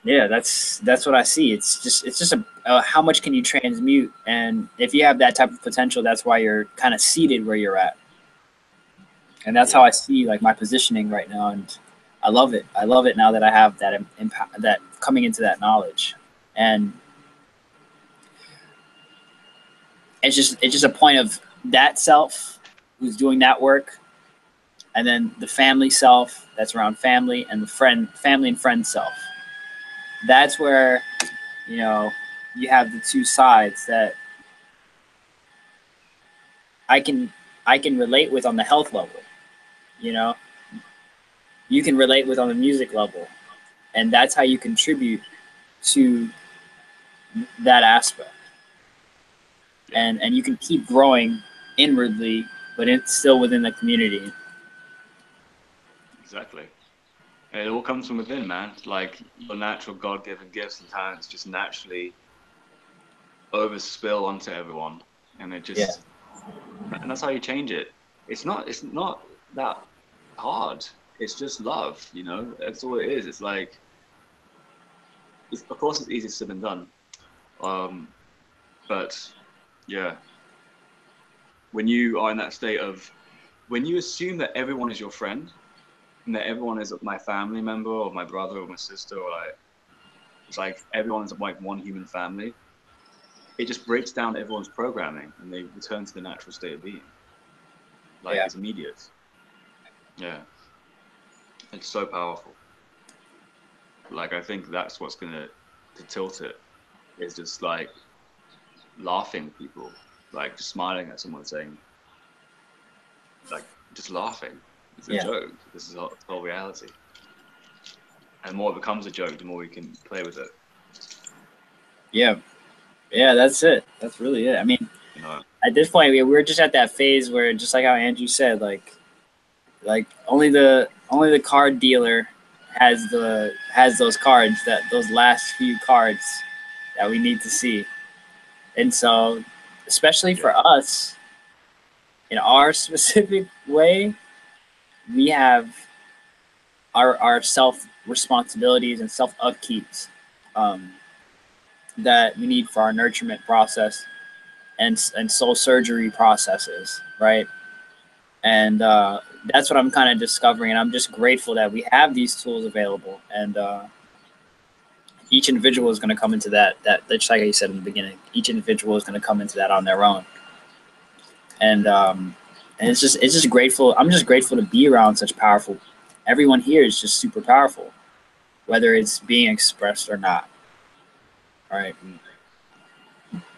yeah, that's what I see. It's just a how much can you transmute, and if you have that type of potential, that's why you're kind of seated where you're at. And that's how I see like my positioning right now, and I love it. I love it now that I have that impact, that coming into that knowledge, and it's just a point of that self who's doing that work, and then the family self that's around family, and the family and friend self. That's where, you know, you have the two sides that I can relate with on the health level. You know, you can relate with on the music level, and that's how you contribute to that aspect. And you can keep growing inwardly, but it's still within the community. Exactly. And it all comes from within, man. Like your natural God-given gifts and talents just naturally overspill onto everyone, and it just, and that's how you change it. It's not that hard. It's just love, you know. That's all it is. It's like, of course, it's easier said than done, But yeah, when you are in that state of, when you assume that everyone is your friend and that everyone is my family member or my brother or my sister, or like, it's like everyone's like one human family, it just breaks down everyone's programming and they return to the natural state of being. Like, Yeah. it's immediate. Yeah. It's so powerful. Like, I think that's what's gonna to tilt it, is just like laughing at people, like just smiling at someone saying, like, just laughing. It's a Yeah. joke. This is all reality. And the more it becomes a joke, the more we can play with it. Yeah. Yeah, that's it. That's really it. I mean, You know? at this point, we're just at that phase where, just like how Andrew said, like only the card dealer has those cards, that those last few cards that we need to see. And so, especially for us, in our specific way, we have our self responsibilities and self upkeeps um, that we need for our nurturement process and soul surgery processes, right? And that's what I'm kind of discovering, and I'm just grateful that we have these tools available, and each individual is going to come into that just like you said in the beginning, each individual is going to come into that on their own, and it's just grateful. I'm just grateful to be around such powerful. Everyone here is just super powerful, whether it's being expressed or not. All right.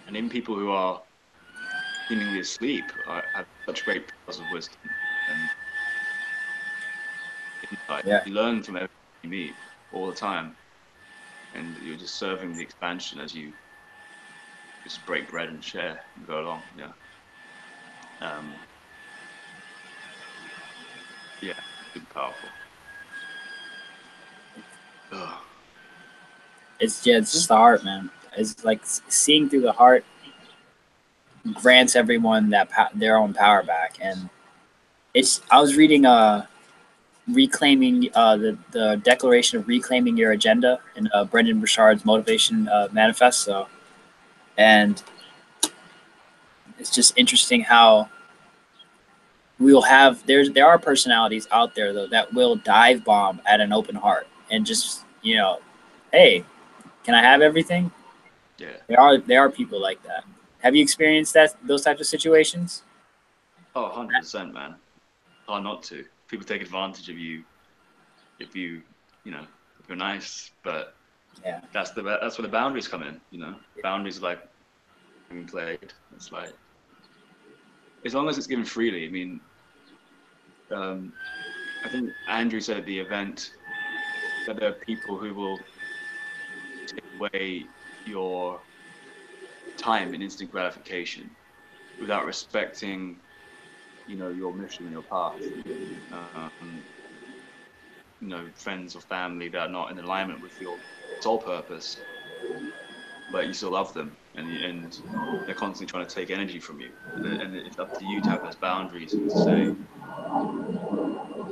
And even people who are seemingly asleep have such great powers of wisdom and insight. Yeah. You learn from everyone you meet all the time, and you're just serving the expansion as you just break bread and share and go along. Yeah. Yeah, super powerful. Ugh. It's just the heart, man. It's like seeing through the heart grants everyone their own power back, and it's. I was reading reclaiming the Declaration of Reclaiming Your Agenda in Brendan Burchard's Motivation Manifesto, and it's just interesting how we'll have there are personalities out there though that will dive bomb at an open heart and just hey, can I have everything? Yeah. There are people like that. Have you experienced those types of situations? Oh, 100%, man. Hard not to. People take advantage of you if if you're nice, but Yeah. that's where the boundaries come in. Boundaries are like being played. It's like, as long as it's given freely. I mean, I think Andrew said at the event that there are people who will take away your time and instant gratification without respecting, your mission and your path. Friends or family that are not in alignment with your soul purpose, but you still love them, and they're constantly trying to take energy from you. And it's up to you to have those boundaries and to say,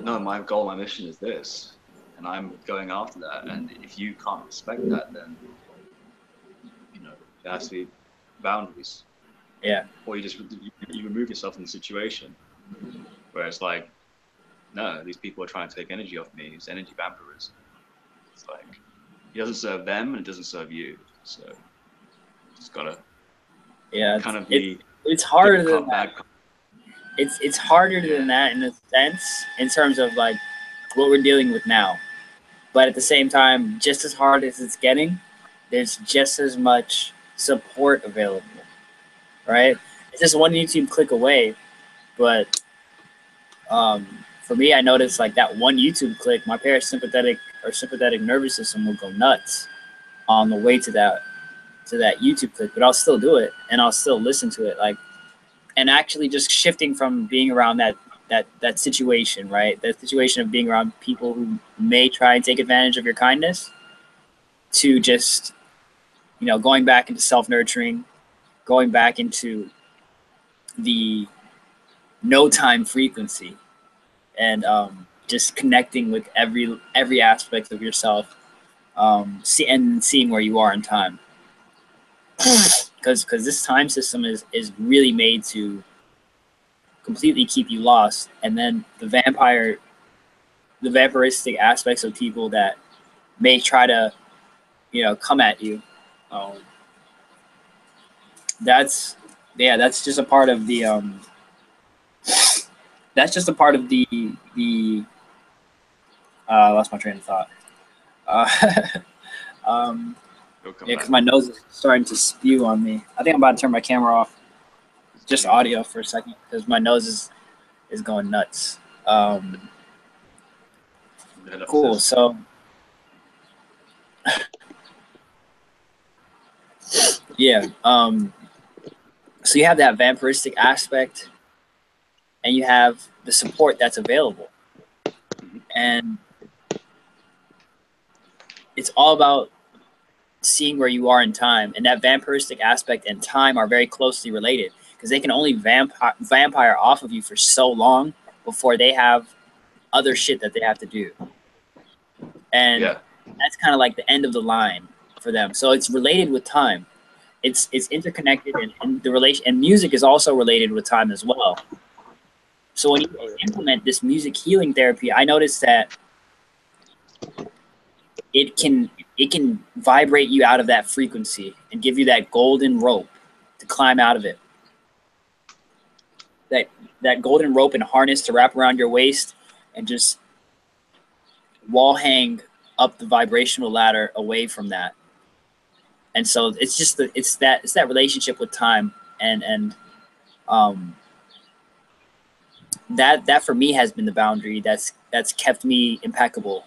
no, my goal, my mission is this, and I'm going after that. And if you can't respect that, then there has to be boundaries. Yeah. Or you remove yourself from the situation where it's like, no, these people are trying to take energy off me. It's energy vampirism. It's like, it doesn't serve them and it doesn't serve you. So you just gotta kind of be. It's harder than that. It's harder than that in a sense, in terms of like what we're dealing with now. But at the same time, just as hard as it's getting, there's just as much support available. Right? It's just one YouTube click away. But for me, I noticed like that one YouTube click, my parasympathetic or sympathetic nervous system will go nuts on the way to that YouTube click. But I'll still do it and I'll still listen to it. Like, and actually just shifting from being around that situation, right? That situation of being around people who may try and take advantage of your kindness, to just, going back into self-nurturing, going back into the no time frequency, and just connecting with every aspect of yourself, and seeing where you are in time. because this time system is really made to completely keep you lost. And then the vampiristic aspects of people that may try to, come at you. Um, that's that's just a part of the that's just a part of the I lost my train of thought. Uh, yeah, because my nose is starting to spew on me. I think I'm about to turn my camera off, just audio for a second, because my nose is going nuts. Cool. So, yeah. So you have that vampiristic aspect, and you have the support that's available, and it's all about seeing where you are in time. And that vampiristic aspect and time are very closely related, because they can only vampire off of you for so long before they have other shit that they have to do. And that's kind of like the end of the line for them. So it's related with time. It's interconnected, and the relation, and music is also related with time as well. So when you implement this music healing therapy, I noticed that it can vibrate you out of that frequency and give you that golden rope to climb out of it. That golden rope and harness to wrap around your waist and just wall hang up the vibrational ladder away from that. And so it's just it's that relationship with time, and that for me has been the boundary that's kept me impeccable.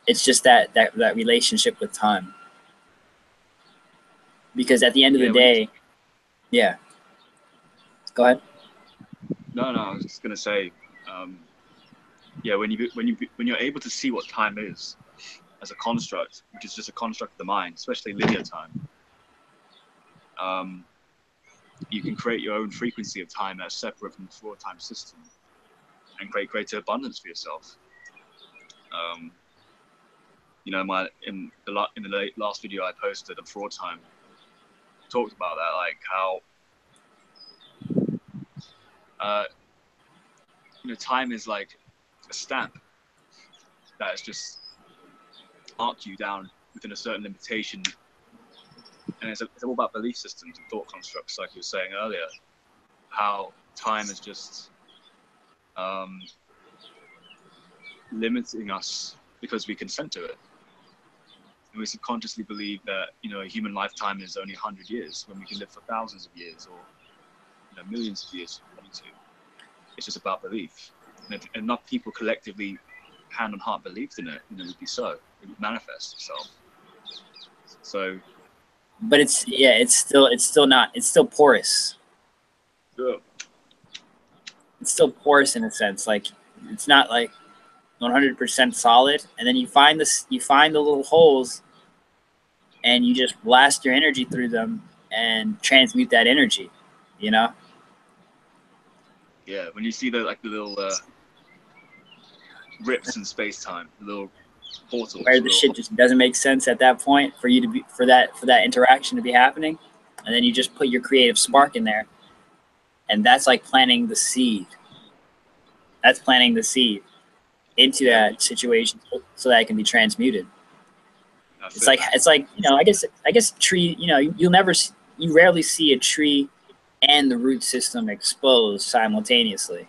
It's just that relationship with time, because at the end of the day, yeah. Go ahead. No, I was just gonna say, when you're able to see what time is as a construct, which is just a construct of the mind, especially linear time, you can create your own frequency of time that's separate from the fraud time system, and create greater abundance for yourself. In the last video I posted on fraud time, talked about that, like how time is like a stamp that has just marked you down within a certain limitation, and it's all about belief systems and thought constructs, like you were saying earlier, how time is just limiting us because we consent to it. And we subconsciously believe that a human lifetime is only 100 years when we can live for thousands of years, or millions of years if we need to. It's just about belief. And if enough people collectively, hand on heart, believed in it, it would be so. It would manifest itself. So, but it's still porous. Sure. It's still porous in a sense. Like, it's not like 100% solid. And then you find the little holes, and you just blast your energy through them and transmute that energy. Yeah, when you see the little rips in space time, the little portals, where the shit just doesn't make sense at that point for you to be for that interaction to be happening, and then you just put your creative spark in there, and that's like planting the seed. That's planting the seed into that situation so that it can be transmuted. It's like I guess tree. You rarely see a tree and the root system exposed simultaneously.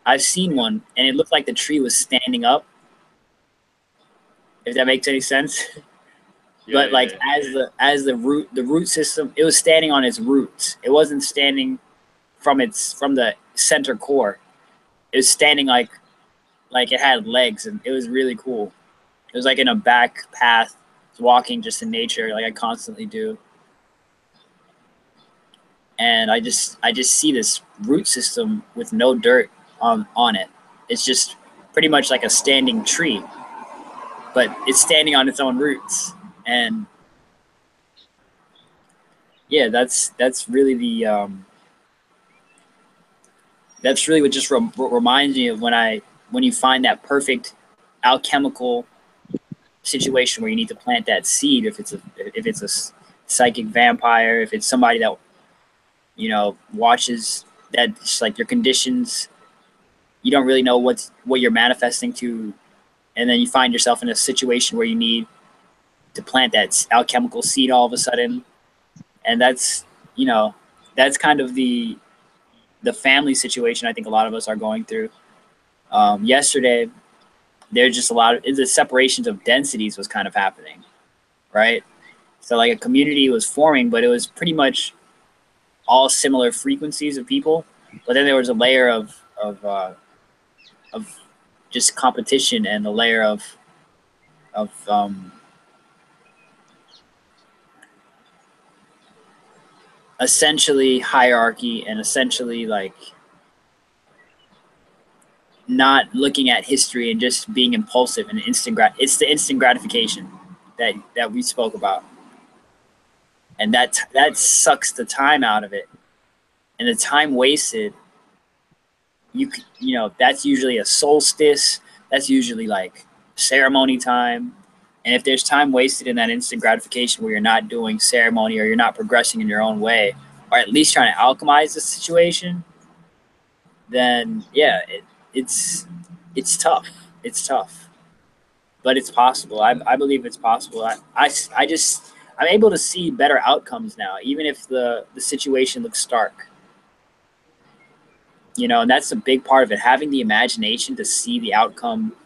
I've seen one, and it looked like the tree was standing up, if that makes any sense. But as the root system, it was standing on its roots. It wasn't standing from the center core. It was standing like it had legs, and it was really cool. It was like in a back path, walking just in nature, like I constantly do. And I just see this root system with no dirt on it. It's just pretty much like a standing tree, but it's standing on its own roots. And yeah, that's really that's really what just reminds me of when you find that perfect alchemical situation where you need to plant that seed, if it's a psychic vampire, if it's somebody that, you know, watches that, just like your conditions, you don't really know what you're manifesting to, and then you find yourself in a situation where you need to plant that alchemical seed all of a sudden, and that's, you know, that's kind of the family situation I think a lot of us are going through. Yesterday, there's just a lot of the separations of densities was kind of happening, right? So like a community was forming, but it was pretty much all similar frequencies of people. But then there was a layer of just competition and a layer of essentially hierarchy and essentially like not looking at history and just being impulsive and it's the instant gratification that we spoke about, and that sucks the time out of it, and the time wasted. You know, that's usually a solstice, that's usually like ceremony time, and if there's time wasted in that instant gratification where you're not doing ceremony or you're not progressing in your own way, or at least trying to alchemize the situation, then yeah, it's tough. It's tough, but it's possible. I believe it's possible. I'm able to see better outcomes now, even if the situation looks stark. You know, and that's a big part of it. Having the imagination to see the outcome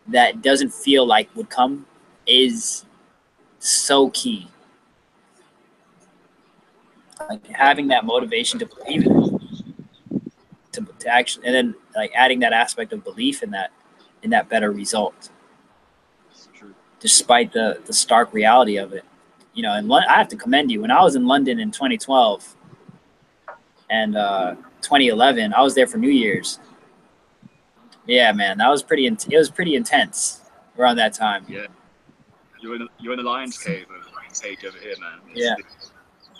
that doesn't feel like would come is so key. Like having that motivation to believe in it, to actually, and then like adding that aspect of belief in that better result, despite the stark reality of it. You know, and I have to commend you. When I was in London in 2012 and 2011, I was there for New Year's. Yeah, man, that was it was pretty intense around that time. Yeah, you're in the Lion's Cave over here, man.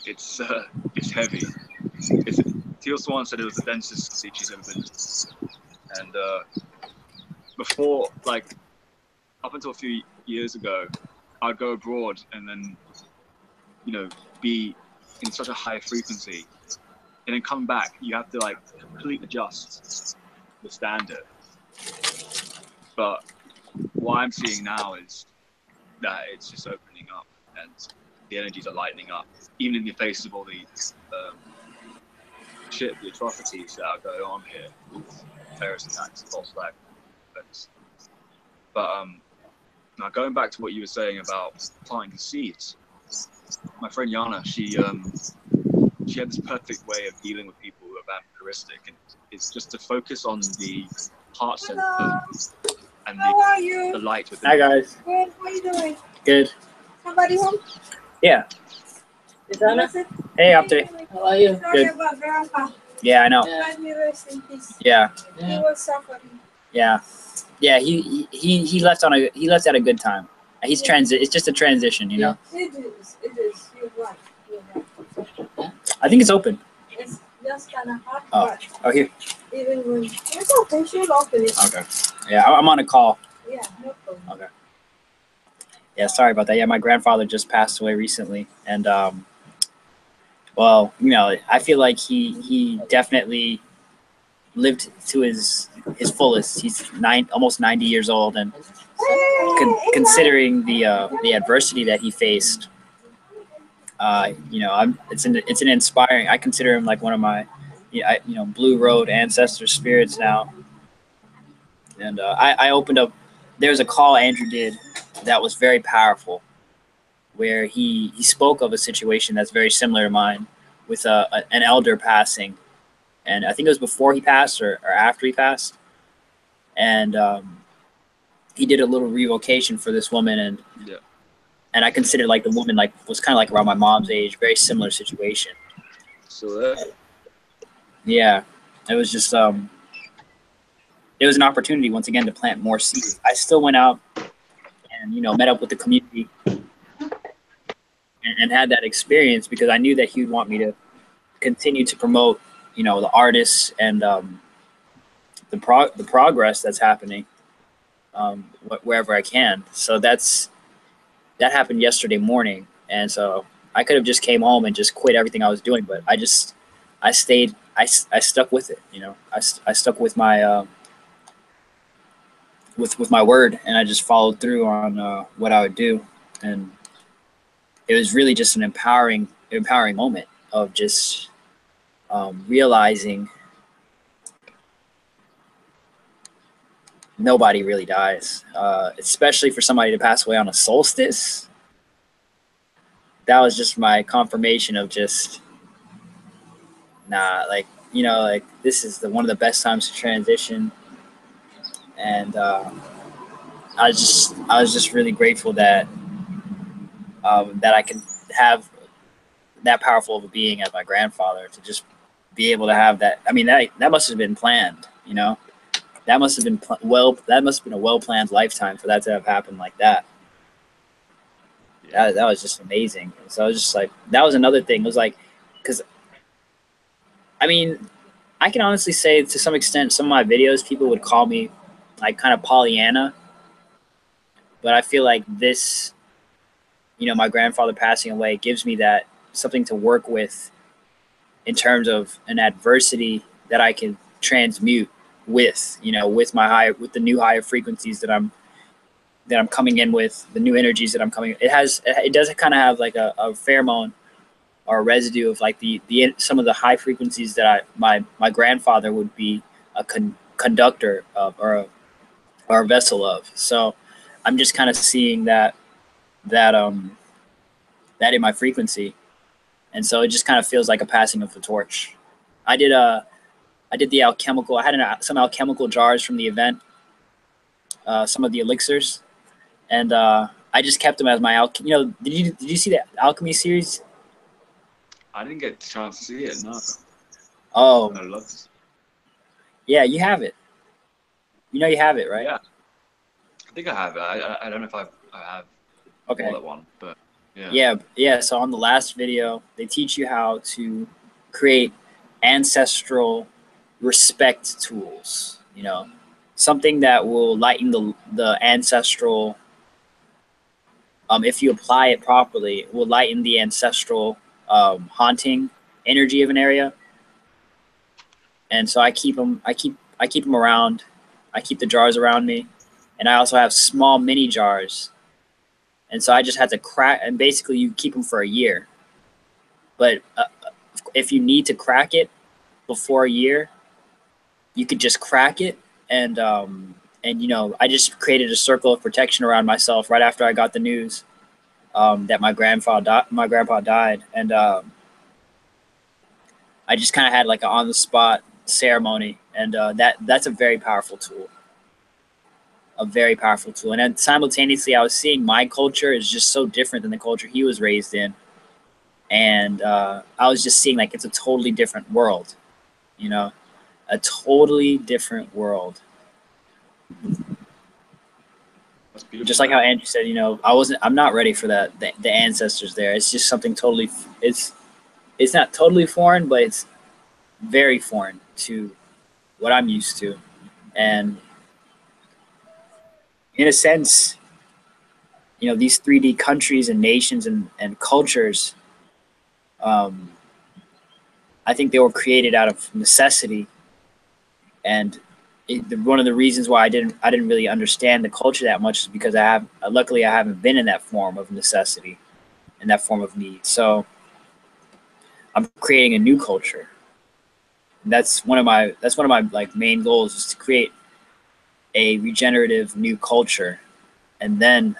It's heavy. Teal Swan said it was the densest seat she's ever been to. And before, like, up until a few years ago, I'd go abroad and then, you know, be in such a high frequency, and then come back, you have to like completely adjust the standard. But what I'm seeing now is that it's just opening up, and the energies are lightening up, even in the face of all the the atrocities that are going on here with terrorist attacks, false flag events. But now going back to what you were saying about planting seeds, my friend Yana, she had this perfect way of dealing with people who are vampiristic, and it's just to focus on the heart center and the light within. Hi guys. Good. How are you doing? Good. Somebody home? Yeah. Is that it? Hey, Update. How are you? Good. About Grandpa. Yeah, I know. Let me rest in peace. Yeah. He was suffering. Yeah. Yeah. He left at a good time. He's It's just a transition, you know. It is. It is. You're right. You're right. I think it's open. It's just kind of hot, Oh. but Oh, here. even when it's open, she'll open it. Okay. Yeah, I'm on a call. Yeah, no problem. Okay. Yeah, sorry about that. Yeah, my grandfather just passed away recently, and well, you know, I feel like he definitely lived to his fullest. He's almost 90 years old, and considering the adversity that he faced, you know, it's an inspiring. I consider him like one of my, you know, Blue Road ancestor spirits now. And I opened up. There's a call Andrew did that was very powerful, where he spoke of a situation that's very similar to mine, with an elder passing, and I think it was before he passed or after he passed, and he did a little revocation for this woman, and Yeah. and I considered like the woman like was kind of like around my mom's age, very similar situation. So Yeah, it was just it was an opportunity once again to plant more seeds. I still went out and, you know, met up with the community and had that experience, because I knew that he would want me to continue to promote, you know, the artists and the progress that's happening wherever I can. So that happened yesterday morning, and so I could have just came home and just quit everything I was doing, but I stayed. I stuck with it. You know, I stuck with my with my word, and I just followed through on what I would do, and it was really just an empowering moment of just realizing nobody really dies, especially for somebody to pass away on a solstice. That was just my confirmation of just nah, like, you know, like this is one of the best times to transition, and I was just really grateful that that I can have that powerful of a being as my grandfather to just be able to have that. I mean, that must have been planned, you know. That must have been that must have been a well planned lifetime for that to have happened like that. Yeah. That was just amazing. And so I was just like, that was another thing. It was like, because I mean, I can honestly say to some extent, some of my videos, people would call me like kind of Pollyanna, but I feel like this, you know, my grandfather passing away gives me that something to work with in terms of an adversity that I can transmute with, you know, with with the new higher frequencies that I'm coming in with, the new energies that I'm coming. It does kind of have like a pheromone or a residue of like the some of the high frequencies that my grandfather would be a conductor of, or a vessel of. So I'm just kind of seeing that that in my frequency, and so it just kind of feels like a passing of the torch. I did the alchemical. I had some alchemical jars from the event, some of the elixirs, and I just kept them as my You know, did you see the alchemy series? I didn't get a chance to see it. No, Oh, I'd love to. yeah, you have it. You know, you have it, right? Yeah, I think I have it. I don't know if I have Okay. more than one, but yeah. Yeah. So on the last video, they teach you how to create ancestral respect tools. You know, something that will lighten the ancestral. If you apply it properly, it will lighten the ancestral haunting energy of an area. And so I keep them. I keep them around. I keep the jars around me, and I also have small mini jars. And so I just had to crack, and basically you keep them for a year. But if you need to crack it before a year, you could just crack it, and you know, I just created a circle of protection around myself right after I got the news that my grandpa died, and I just kind of had like an on the spot ceremony, and that's a very powerful tool. A very powerful tool. And then simultaneously, I was seeing my culture is just so different than the culture he was raised in, and I was just seeing like it's a totally different world, you know, a totally different world. That's beautiful. Just like how Andrew said, you know, I'm not ready for that. The ancestors there. It's just something totally. It's not totally foreign, but it's very foreign to what I'm used to, and in a sense, you know, these 3D countries and nations and cultures, um, I think they were created out of necessity, and one of the reasons why I didn't really understand the culture that much is because luckily I haven't been in that form of necessity, in that form of need. So I'm creating a new culture. And that's one of my like main goals, is to create a regenerative new culture, and then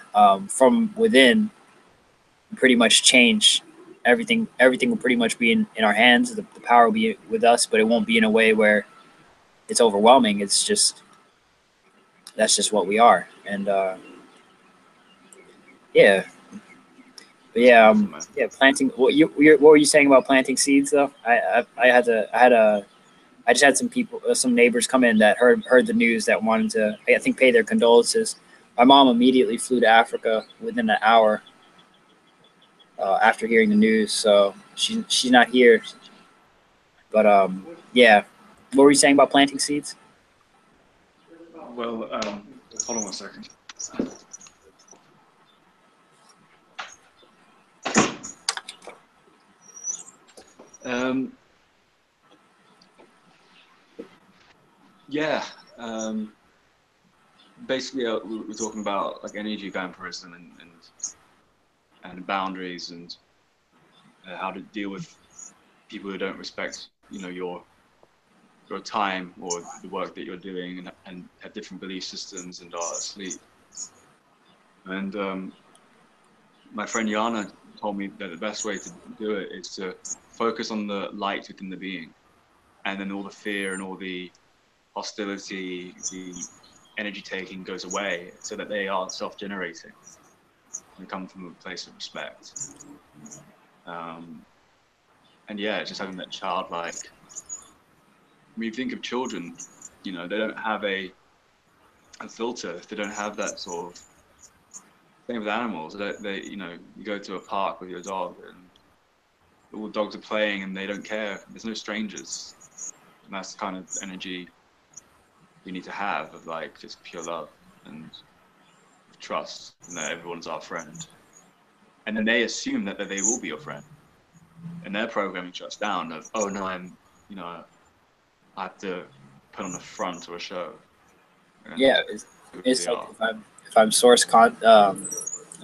from within, pretty much change everything. Everything will pretty much be in our hands. The power will be with us, but it won't be in a way where it's overwhelming. It's just, that's just what we are. And yeah, but yeah, Awesome, man. yeah, planting. What were you saying about planting seeds though? I just had some people, some neighbors come in that heard the news, that wanted to, I think, pay their condolences. My mom immediately flew to Africa within an hour after hearing the news, so she's not here. But yeah, what were you saying about planting seeds? Well, hold on one second. Um, yeah. Basically, we're talking about like energy vampirism and boundaries and how to deal with people who don't respect, you know, your time or the work that you're doing and have different belief systems and are asleep. And my friend Yana told me that the best way to do it is to focus on the light within the being, and then all the fear and all the hostility, the energy taking goes away, so that they are self-generating and come from a place of respect. And yeah, it's just having that childlike. When you think of children, you know, they don't have a filter. They don't have that sort of. Same with animals. They, you know, you go to a park with your dog, and all the dogs are playing, and they don't care. There's no strangers, and that's the kind of energy we need to have of like just pure love and trust, and that everyone's our friend. And then they assume that they will be your friend, and their programming shuts down. Of oh no, you know, I have to put on a front or a show. And Yeah, it's like if I'm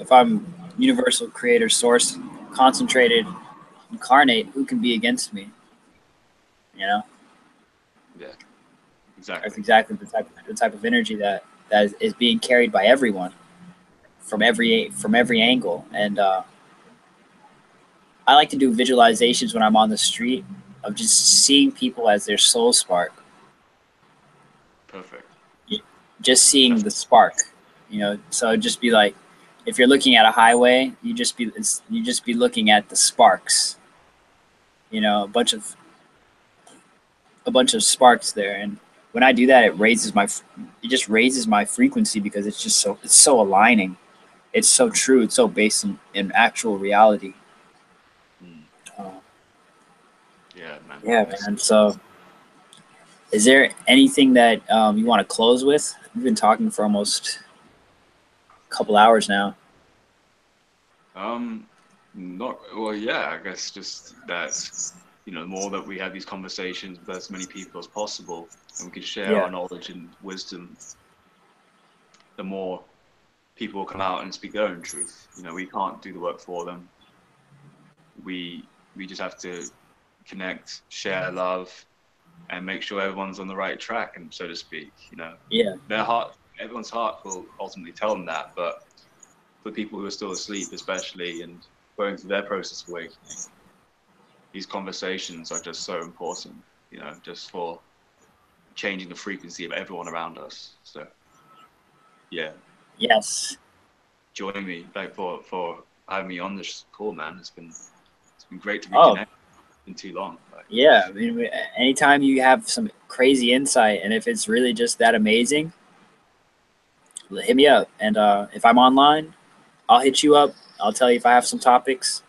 if I'm universal creator source concentrated incarnate, who can be against me? You know, yeah, exactly. that's exactly the type of energy that is being carried by everyone from every angle. And I like to do visualizations when I'm on the street of just seeing people as their soul spark, Perfect. just seeing the spark. You know, so it'd just be like if you're looking at a highway, you just be looking at the sparks. You know, a bunch of sparks there, and when I do that, it just raises my frequency because it's so aligning. It's so true. It's so based in actual reality. Mm. Uh, Yeah, man. yeah, man. So, is there anything that you want to close with? We've been talking for almost a couple hours now. Not well. Yeah, I guess just that. You know, the more that we have these conversations with as many people as possible, and we can share Yeah. our knowledge and wisdom, the more people will come out and speak their own truth. You know, we can't do the work for them. We just have to connect, share love, and make sure everyone's on the right track, and so to speak. You know, Yeah. everyone's heart will ultimately tell them that, but for people who are still asleep, especially, and going through their process of awakening, these conversations are just so important. You know, just for changing the frequency of everyone around us. So, yeah, Yes. join me like for having me on this call, man. It's been great to Oh, reconnect. Been too long. Like, yeah. I mean, anytime you have some crazy insight, and if it's really just that amazing, hit me up. And if I'm online, I'll hit you up. I'll tell you if I have some topics.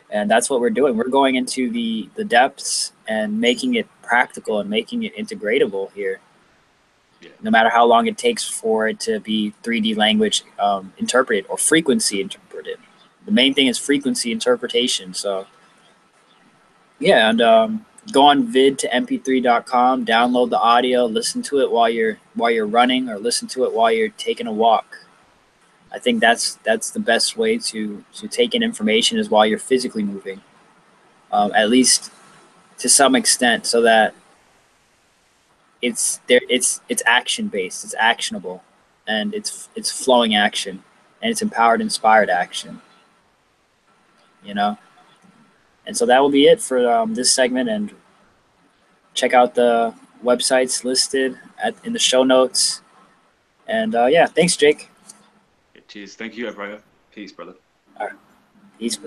And that's what we're doing. We're going into the depths and making it practical and making it integratable here. yeah, No matter how long it takes for it to be 3D language interpreted or frequency interpreted. The main thing is frequency interpretation. So yeah, and go on vid to mp3.com, download the audio, listen to it while you're running, or listen to it while you're taking a walk. I think that's the best way to take in information is while you're physically moving, at least to some extent, so that it's there. It's action based. It's actionable, and it's flowing action, and it's empowered, inspired action. You know, and so that will be it for this segment. And check out the websites listed in the show notes. And yeah, thanks, Jake. cheers. Thank you, brother. Peace, brother. All right, peace.